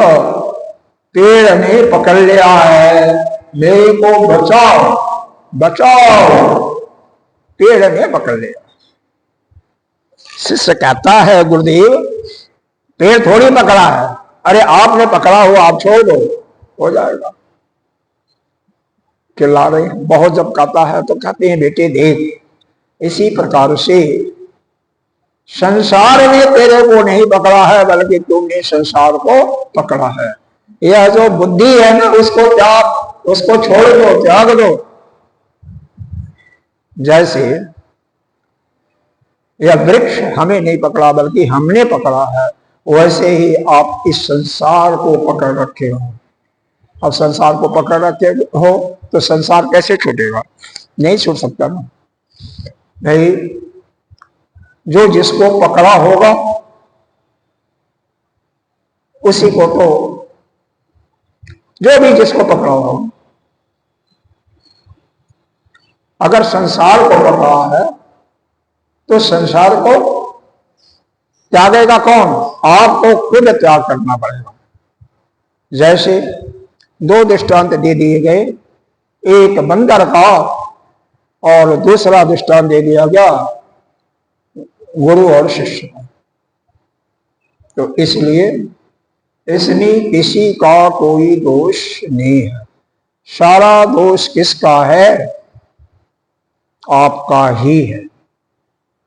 पेड़ ने पकड़ लिया है, मेरे को बचाओ बचाओ, पेड़ ने पकड़ लिया। शिष्य कहता है गुरुदेव, पेड़ थोड़ी पकड़ा है, अरे आपने पकड़ा हो, आप छोड़ दो, हो जाएगा। चिल्ला रहे हैं। बहुत जब कहता है तो कहते हैं बेटे देख, इसी प्रकार से संसार ने तेरे को नहीं पकड़ा है, बल्कि तुमने संसार को पकड़ा है। यह जो बुद्धि है ना, उसको त्याग, उसको छोड़ दो, त्याग दो। जैसे यह वृक्ष हमें नहीं पकड़ा बल्कि हमने पकड़ा है, वैसे ही आप इस संसार को पकड़ रखे हो। अब संसार को पकड़ रखे हो तो संसार कैसे छूटेगा? नहीं छूट सकता ना। नहीं, जो जिसको पकड़ा होगा उसी को, तो जो भी जिसको पकड़ा होगा, अगर संसार को पकड़ा है तो संसार को त्यागेगा कौन? आपको खुद त्याग करना पड़ेगा। जैसे दो दृष्टांत दे दिए गए, एक बंदर का और दूसरा दृष्टांत दे दिया गया गुरु और शिष्य का। तो इसलिए इसमें किसी का कोई दोष नहीं है, सारा दोष किसका है? आपका ही है।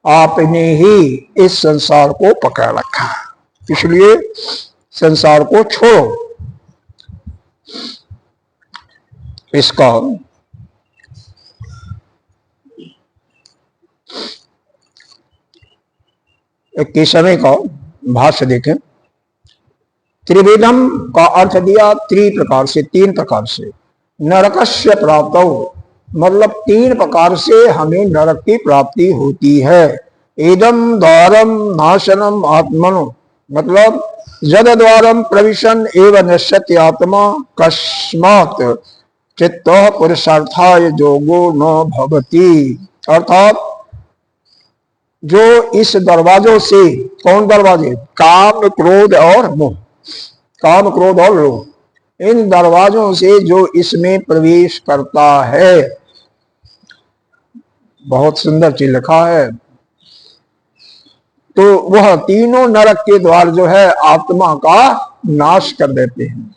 आपने ही इस संसार को पकड़ रखा है, इसलिए संसार को छोड़ो। इसका एक समय का भाष्य देखें। त्रिविधम का अर्थ दिया प्रकार से, 3 प्रकार से। नरकस्य प्राप्त मतलब 3 प्रकार से हमें नरक की प्राप्ति होती है। इदम द्वारम नाशनम आत्मनो मतलब यद द्वारम प्रविशन एवं नश्यति आत्मा कस्मात् चित्त पुरुषार्थाय योगो न भवति। अर्थात जो इस दरवाजों से, कौन दरवाजे? काम क्रोध और मोह, काम क्रोध और लोभ, इन दरवाजों से जो इसमें प्रवेश करता है, बहुत सुंदर चीज लिखा है, तो वह तीनों नरक के द्वार जो है आत्मा का नाश कर देते हैं।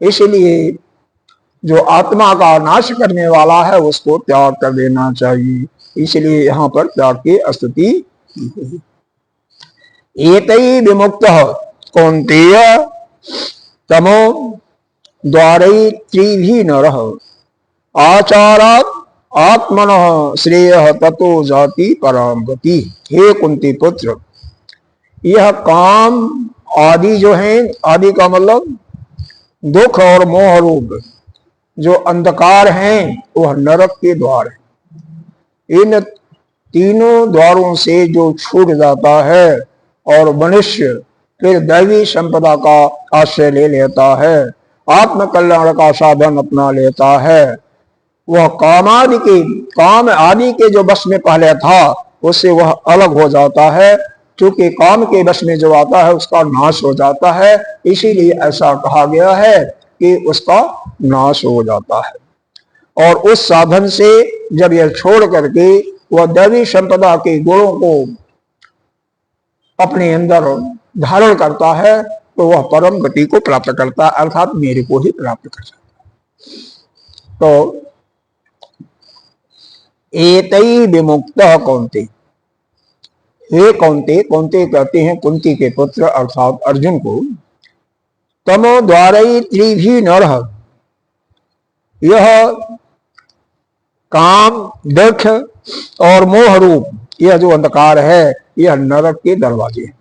इसलिए जो आत्मा का नाश करने वाला है उसको त्याग कर देना चाहिए। इसलिए यहाँ पर त्याग की स्तुति की है। एतै विमुक्तः कौन्तेय तमो द्वारै त्रिभिः नरः आचारात् आत्मनः श्रेयः ततो जाति परम गति। हे कुंती पुत्र, यह काम आदि जो है, आदि का मतलब दुख और मोह रूप जो अंधकार हैं वह नरक के द्वार है। इन तीनों द्वारों से जो छूट जाता है और मनुष्य फिर दैवी संपदा का आश्रय ले लेता है, आत्म कल्याण का साधन अपना लेता है, वह काम आदि के जो वश में पहले था उससे वह अलग हो जाता है। क्योंकि काम के वश में जो आता है उसका नाश हो जाता है, इसीलिए ऐसा कहा गया है कि उसका नाश हो जाता है। और उस साधन से जब यह छोड़ करके वह दैवी संपदा के गुणों को अपने अंदर धारण करता है तो वह परम गति को प्राप्त करता है, अर्थात मेरे को ही प्राप्त कर सकता है। तो एतै विमुक्तः कौन्ते, हे कौन्ते, कौन्ते कहते हैं कुंती के पुत्र अर्थात अर्जुन को, तमो द्वारै त्रिभिः नरः, यह काम दुख और मोह रूप यह जो अंधकार है यह नरक के दरवाजे हैं।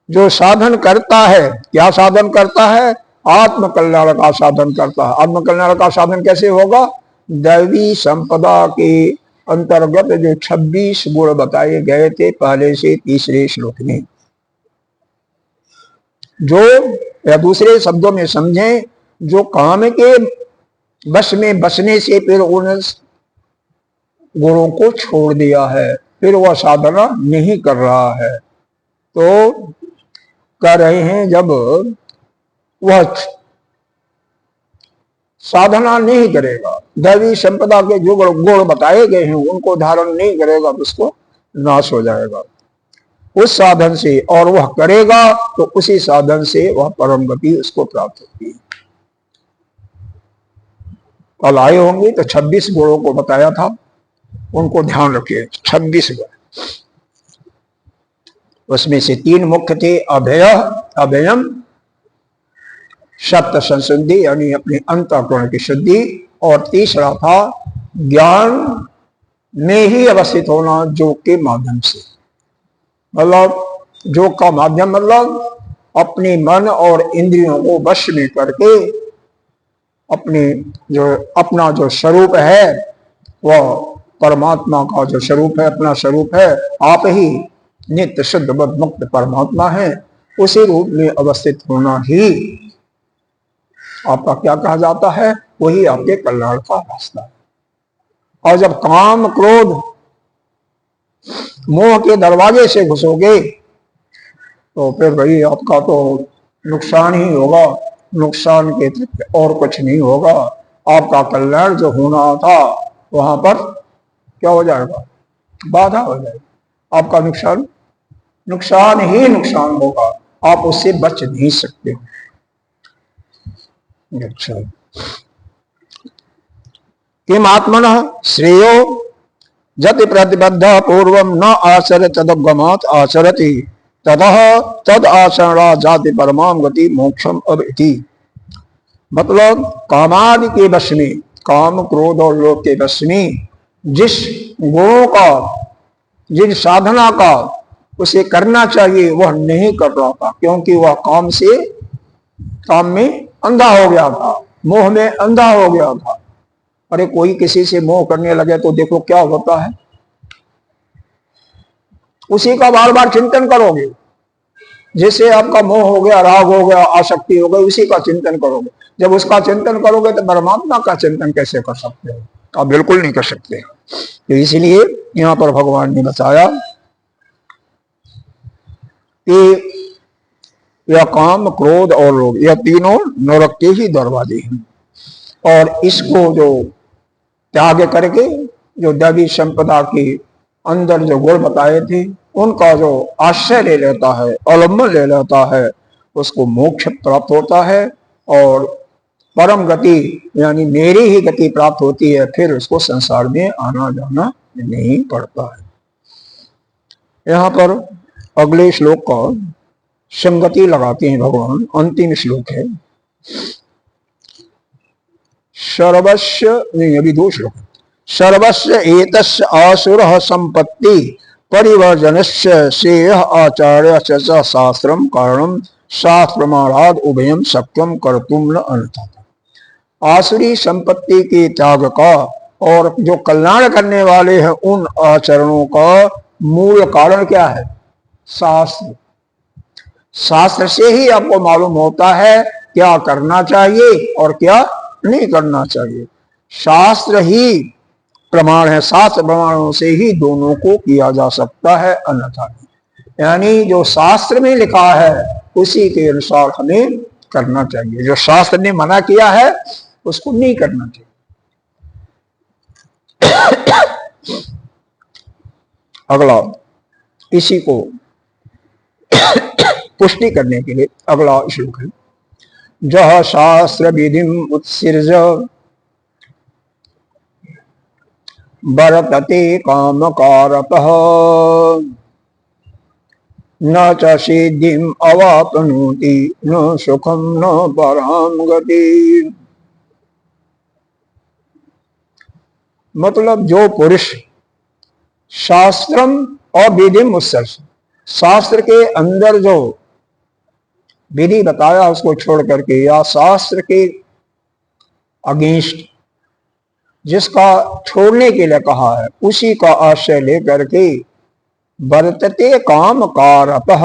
जो साधन करता है, क्या साधन करता है? आत्म कल्याण का साधन करता है। आत्म कल्याण का साधन कैसे होगा? दैवी संपदा के अंतर्गत जो 26 गुण बताए गए थे पहले से तीसरे श्लोक में, जो या दूसरे शब्दों में समझें, जो काम के बस में बसने से फिर उन गुणों को छोड़ दिया है, फिर वह साधना नहीं कर रहा है, तो कह रहे हैं जब वह साधना नहीं करेगा, दैवी संपदा के जो गुण बताए गए हैं उनको धारण नहीं करेगा तो उसको नाश हो जाएगा उस साधन से, और वह करेगा तो उसी साधन से वह परम गति उसको प्राप्त होती है। कल आए होंगे तो 26 गुणों को बताया था, उनको ध्यान रखिए। 26 गुण, उसमें से 3 मुख्य थे, अभयम, सत्य संशुद्धि यानी अपने अंतःकरण की शुद्धि, और तीसरा था ज्ञान में ही अवस्थित होना योग के माध्यम से। मतलब योग का माध्यम मतलब अपने मन और इंद्रियों को वश में करके अपना जो स्वरूप है वह परमात्मा का जो स्वरूप है, अपना स्वरूप है, आप ही नित्य शुद्ध बुद्ध मुक्त परमात्मा है, उसी रूप में अवस्थित होना ही आपका क्या कहा जाता है, वही आपके कल्याण का रास्ता है। और जब काम क्रोध मोह के दरवाजे से घुसोगे तो फिर भाई आपका तो नुकसान ही होगा, नुकसान के और कुछ नहीं होगा। आपका कल्याण जो होना था वहां पर क्या हो जाएगा? बाधा हो जाएगी, आपका नुकसान ही नुकसान होगा, आप उससे बच नहीं सकते। अच्छा, किम आत्मनः श्रेयो जति प्रतिबद्ध पूर्वम न आचरति तदगमात् आचरति ततः तद आचरणा जाति परमाम गति मोक्षम अभिति। मतलब कामादि के वश में, काम क्रोध और लोभ के वश में जिस गुणों का, जिस साधना का उसे करना चाहिए वह नहीं कर रहा था, क्योंकि वह काम में अंधा हो गया था, मोह में अंधा हो गया था। अरे कोई किसी से मोह करने लगे तो देखो क्या होता है, उसी का बार बार चिंतन करोगे। जैसे आपका मोह हो गया, राग हो गया, आसक्ति हो गई, उसी का चिंतन करोगे। जब उसका चिंतन करोगे तो परमात्मा का चिंतन कैसे कर सकते हो? आप बिल्कुल नहीं कर सकते। तो इसलिए यहां पर भगवान ने बताया कि यह काम, क्रोध और लोभ, यह तीनों नरक के ही दरवाजे हैं। और इसको जो त्याग करके जो दैवी संपदा के अंदर जो गुण बताए थे उनका जो आश्रय ले लेता है, अवलंबन ले लेता है, उसको मोक्ष प्राप्त होता है और परम गति यानी मेरी ही गति प्राप्त होती है। फिर उसको संसार में आना जाना नहीं पड़ता है। यहाँ पर अगले श्लोक का संगति लगाते हैं भगवान। अंतिम श्लोक है सर्वस्य, नहीं अभी दो श्लोक, सर्वस्य एतस्य आसुरः संपत्ति परिवर्जनस्य श्रेय आचार्य च शास्त्रम कारणम शास्त्र प्रमाणाद उभयम शक्यम कर्तुम न अन्यथा। आसुरी संपत्ति के त्याग का और जो कल्याण करने वाले हैं उन आचरणों का मूल कारण क्या है? शास्त्र। शास्त्र से ही आपको मालूम होता है क्या करना चाहिए और क्या नहीं करना चाहिए। शास्त्र ही प्रमाण है, शास्त्र प्रमाणों से ही दोनों को किया जा सकता है, अन्यथा नहीं। यानी जो शास्त्र में लिखा है उसी के अनुसार हमें करना चाहिए, जो शास्त्र ने मना किया है उसको नहीं करना चाहिए। अगला इसी को पुष्टि करने के लिए अगला श्लोक है जह शास्त्र विधि उत्सृज वर्तते कामकारतः न च सिद्धिम अवाप्नोति न सुखम न पराम गति। मतलब जो पुरुष शास्त्रम और विधिम उत्सर्ज, शास्त्र के अंदर जो विधि बताया उसको छोड़ करके या शास्त्र के अगेंस्ट जिसका छोड़ने के लिए कहा है उसी का आश्रय लेकर के वर्तते काम कारतः,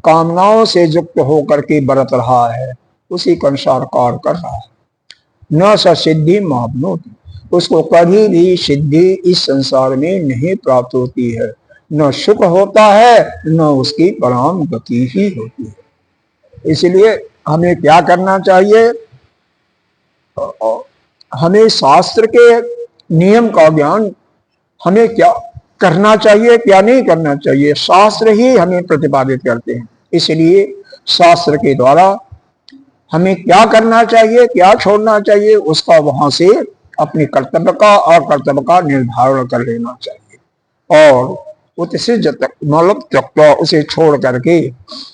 कामनाओं से युक्त होकर के बरत रहा है, उसी के अनुसार कार्य कर रहा है। न स सिद्धि मापनोति, उसको कभी भी सिद्धि इस संसार में नहीं प्राप्त होती है, न सुख होता है न उसकी पराम गति ही होती है। इसलिए हमें क्या करना चाहिए? हमें शास्त्र के नियम का ज्ञान, हमें क्या करना चाहिए क्या नहीं करना चाहिए, शास्त्र ही हमें प्रतिपादित करते हैं। इसलिए शास्त्र के द्वारा हमें क्या करना चाहिए क्या छोड़ना चाहिए उसका वहां से अपने कर्तव्य का और कर्तव्य का निर्धारण कर लेना चाहिए और उत्सृज मतलब त्यक्त्वा, उसे छोड़ करके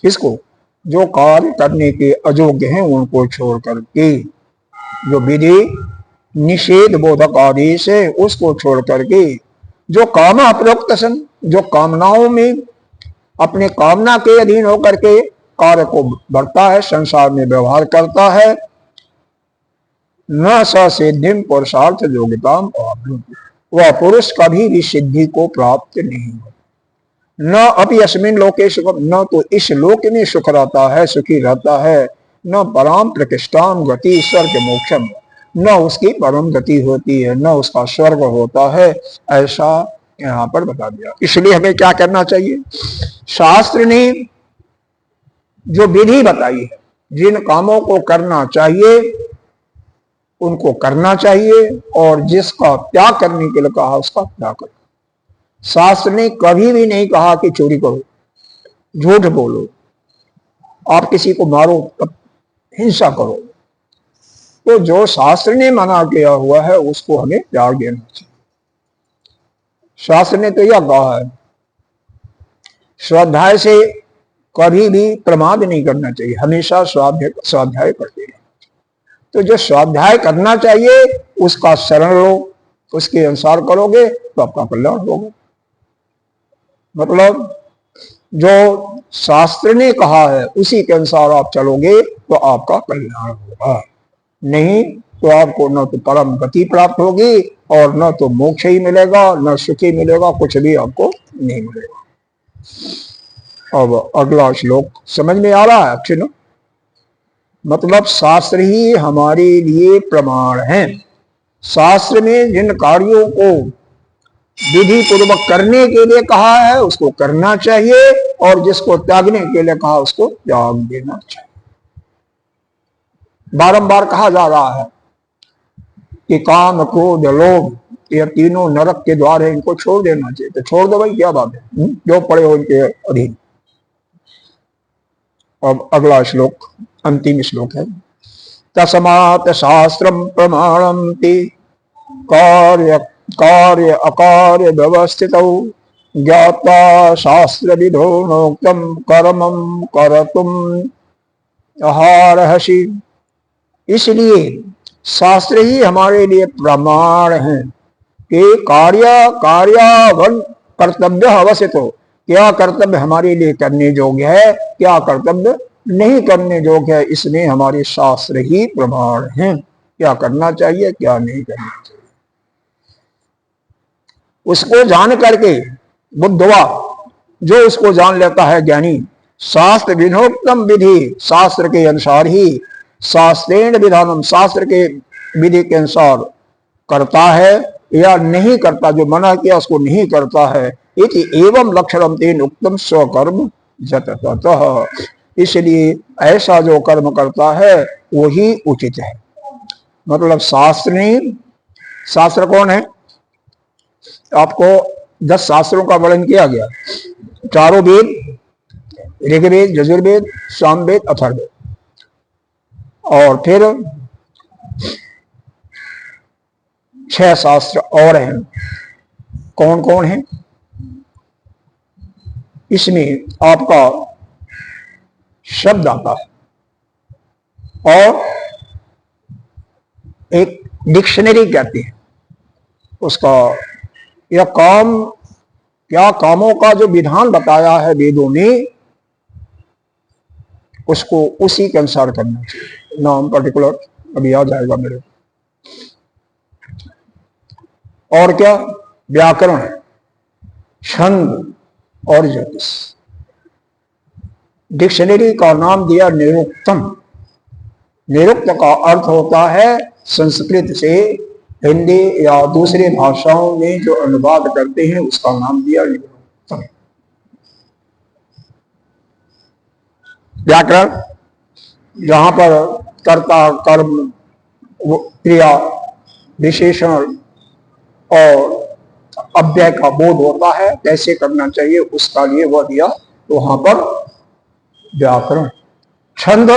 इसको जो कार्य करने के अयोग्य हैं उनको छोड़ करके जो विधि निषेध बोधक आदेश है उसको छोड़ करके जो काम अप्रोक्त सन, जो कामनाओं में अपने कामना के अधीन होकर के कार्य को बढ़ता है, संसार में व्यवहार करता है, न स सिद्धिम पुरुषार्थ योग्यताम, वह पुरुष कभी भी सिद्धि को प्राप्त नहीं हो। न अपि अस्मिन् लोके सुखम, न तो इस लोक में सुख रहता है, सुखी रहता है, न पराम प्रतिष्ठाम गति स्वर्ग मोक्षम, न उसकी परम गति होती है, न उसका स्वर्ग होता है, ऐसा यहाँ पर बता दिया। इसलिए हमें क्या करना चाहिए? शास्त्र ने जो विधि बताई है, जिन कामों को करना चाहिए उनको करना चाहिए और जिसका त्याग करने के लिए कहा उसका त्याग करो। शास्त्र ने कभी भी नहीं कहा कि चोरी करो, झूठ बोलो, आप किसी को मारो, हिंसा करो। तो जो शास्त्र ने मना किया हुआ है उसको हमें त्याग देना चाहिए। शास्त्र ने तो यह कहा है स्वाध्याय से कभी भी प्रमाद नहीं करना चाहिए, हमेशा स्वाध्याय करते रहना। तो जो स्वाध्याय करना चाहिए उसका शरण लो, उसके अनुसार करोगे तो आपका कल्याण होगा। मतलब जो शास्त्र ने कहा है उसी के अनुसार आप चलोगे तो आपका कल्याण होगा, नहीं तो आपको न तो परम गति प्राप्त होगी और न तो मोक्ष ही मिलेगा, न सुख ही मिलेगा, कुछ भी आपको नहीं मिलेगा। अब अगला श्लोक समझ में आ रहा है अच्छे ना? मतलब शास्त्र ही हमारे लिए प्रमाण है। शास्त्र में जिन कार्यों को विधि पूर्वक करने के लिए कहा है उसको करना चाहिए और जिसको त्यागने के लिए कहा उसको त्याग देना चाहिए। बारंबार कहा जा रहा है कि काम क्रोध लोभ ये तीनों नरक के द्वार है, इनको छोड़ देना चाहिए। तो छोड़ दो भाई, क्या बात है, जो पड़े हो इनके अधीन। अब अगला श्लोक अंतिम श्लोक है। तस्मात् शास्त्रम प्रमाणम ते कार्य कार्य अकार्य व्यवस्थितौ ज्ञात्वा शास्त्र विधो नोक्तम कर्मम करतुम अर्हसि। इसलिए शास्त्र ही हमारे लिए प्रमाण है कि कार्यावन कर्तव्य अवश्य हो, क्या कर्तव्य हमारे लिए करने योग्य है, क्या कर्तव्य नहीं करने योग्य है, इसमें हमारे शास्त्र ही प्रमाण हैं। क्या करना चाहिए क्या नहीं करना चाहिए उसको जान करके बुद्धवा, जो उसको जान लेता है ज्ञानी, शास्त्र विधोक्तम विधि, शास्त्र के अनुसार ही, शास्त्रेण विधानम, शास्त्र के विधि के अनुसार करता है या नहीं करता, जो मना किया उसको नहीं करता है। इति एवं लक्षणम तेन उक्तम स्वकर्म जततः। इसलिए ऐसा जो कर्म करता है वही उचित है। मतलब शास्त्र नहीं, शास्त्र कौन है? आपको 10 शास्त्रों का वर्णन किया गया, चारों वेद, ऋग्वेद, यजुर्वेद, सामवेद, अथर्ववेद, और फिर 6 शास्त्र और हैं। कौन कौन है? इसमें आपका शब्द आता है और एक डिक्शनरी कहते हैं उसका, यह काम, क्या कामों का जो विधान बताया है वेदों में उसको उसी के अनुसार करना चाहिए। नाम पर्टिकुलर अभी आ जाएगा मेरे। और क्या? व्याकरण, छंद और ज्योतिष। डिक्शनरी का नाम दिया निरुक्तम। निरुक्त का अर्थ होता है संस्कृत से हिंदी या दूसरे भाषाओं में जो अनुवाद करते हैं उसका नाम दिया निरुक्तम। व्याकरण जहां पर कर्ता, कर्म, क्रिया, विशेषण और अव्यय का बोध होता है, कैसे करना चाहिए उसका लिए वह दिया, तो वहां पर व्याकरण। छंद,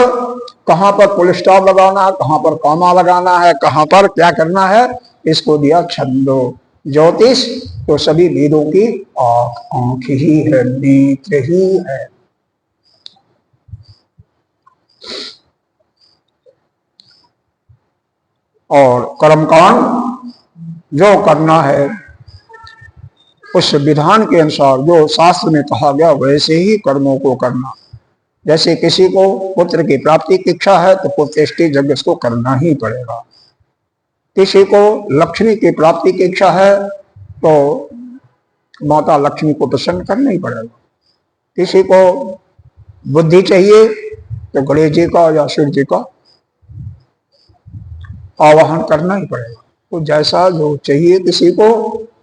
कहां पर पुल स्टॉप लगाना है, कहां पर कॉमा लगाना है, कहां पर क्या करना है, इसको दिया छंदो। ज्योतिष तो सभी वेदों की आंख ही है, नेत्र ही है। और कर्मकांड जो करना है उस विधान के अनुसार जो शास्त्र में कहा गया वैसे ही कर्मों को करना। जैसे किसी को पुत्र की प्राप्ति की इच्छा है तो पुत्रेष्टि यज्ञ उसको करना ही पड़ेगा। किसी को लक्ष्मी की प्राप्ति की इच्छा है तो माता लक्ष्मी को प्रसन्न करना ही पड़ेगा। किसी को बुद्धि चाहिए तो गणेश जी का या शिव जी का आवाहन करना ही पड़ेगा। तो जैसा जो चाहिए किसी को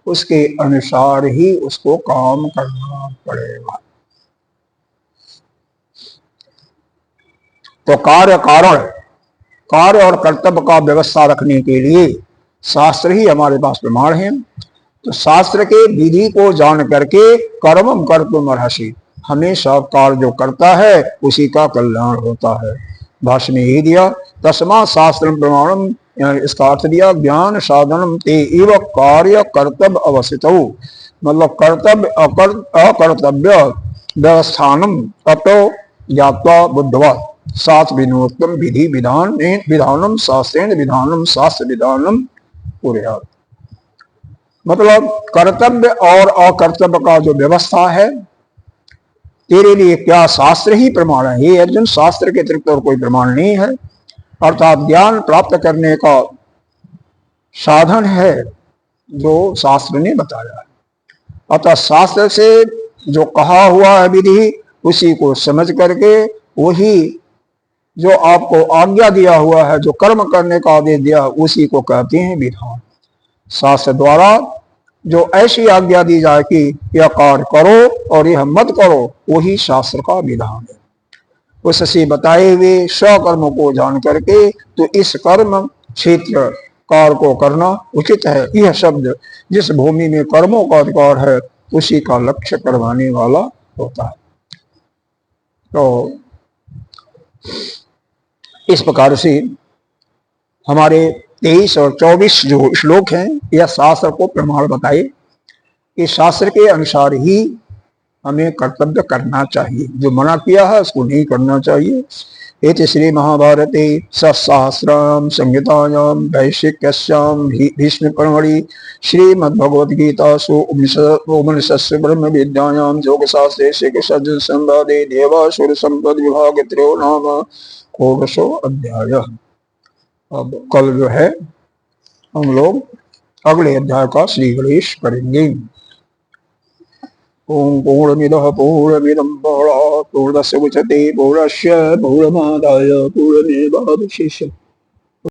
उसके अनुसार ही उसको काम करना पड़ेगा। तो कार्य कारण, कार्य और कर्तव्य का व्यवस्था रखने के लिए शास्त्र ही हमारे पास प्रमाण है। तो शास्त्र के विधि को जान करके कर्मम कर्तुम अर्हसि, हमेशा कार्य जो करता है उसी का कल्याण होता है। भाष्य में यही दिया, तस्मात् शास्त्रम प्रमाणम, इसका अर्थ दिया ज्ञान साधनम ते इव कार्य कर्तव्य अवस्थितौ। मतलब कर्तव्य अकर्तव्य व्यवस्थानम ततो ज्ञात्वा बुद्धवा सात विनोक्तम विधि विधानम शास्त्रेण विधानम शास्त्र विधानम कुर्यात्। मतलब कर्तव्य और अकर्तव्य का जो व्यवस्था है तेरे लिए क्या शास्त्र ही प्रमाण है। हे अर्जुन, शास्त्र के अतिरिक्त और कोई प्रमाण नहीं है, अर्थात ज्ञान प्राप्त करने का साधन है जो शास्त्र ने बताया है। अतः शास्त्र से जो कहा हुआ है विधि, उसी को समझ करके वही जो आपको आज्ञा दिया हुआ है, जो कर्म करने का आदेश दिया, उसी को कहते हैं विधान। शास्त्र द्वारा जो ऐसी आज्ञा दी जाए कि यह कार्य करो और यह मत करो, वही शास्त्र का विधान है। उससे बताए हुए स्वकर्म को जान करके तो इस कर्म क्षेत्र कार्य को करना उचित है। यह शब्द जिस भूमि में कर्मों का अधिकार है, उसी का लक्ष्य करवाने वाला होता है। तो इस प्रकार से हमारे 23 और 24 जो श्लोक हैं, यह शास्त्र को प्रमाण बताए कि शास्त्र के अनुसार ही हमें कर्तव्य करना चाहिए, जो मना किया है उसको नहीं करना चाहिए। इति श्री महाभारते सहस्राम संहितायां वैशिष्ट्यां भीष्म पर्वणि श्रीमद्भगवद्गीतासु उपनिषत्सु ब्रह्म विद्यायां योगशास्त्रे श्रीकृष्ण संवादे देवासुर संपद विभाग त्रयो नाम षोडशो अध्याय। अब कल जो है हम लोग अगले अध्याय का श्री गणेश करेंगे। ओम पूर्णमिदः पूर्णमिदं पूर्णात् पूर्णस्य मुच्यते पूर्णस्य पूर्णमादाय पूर्णमेवावशिष्यते।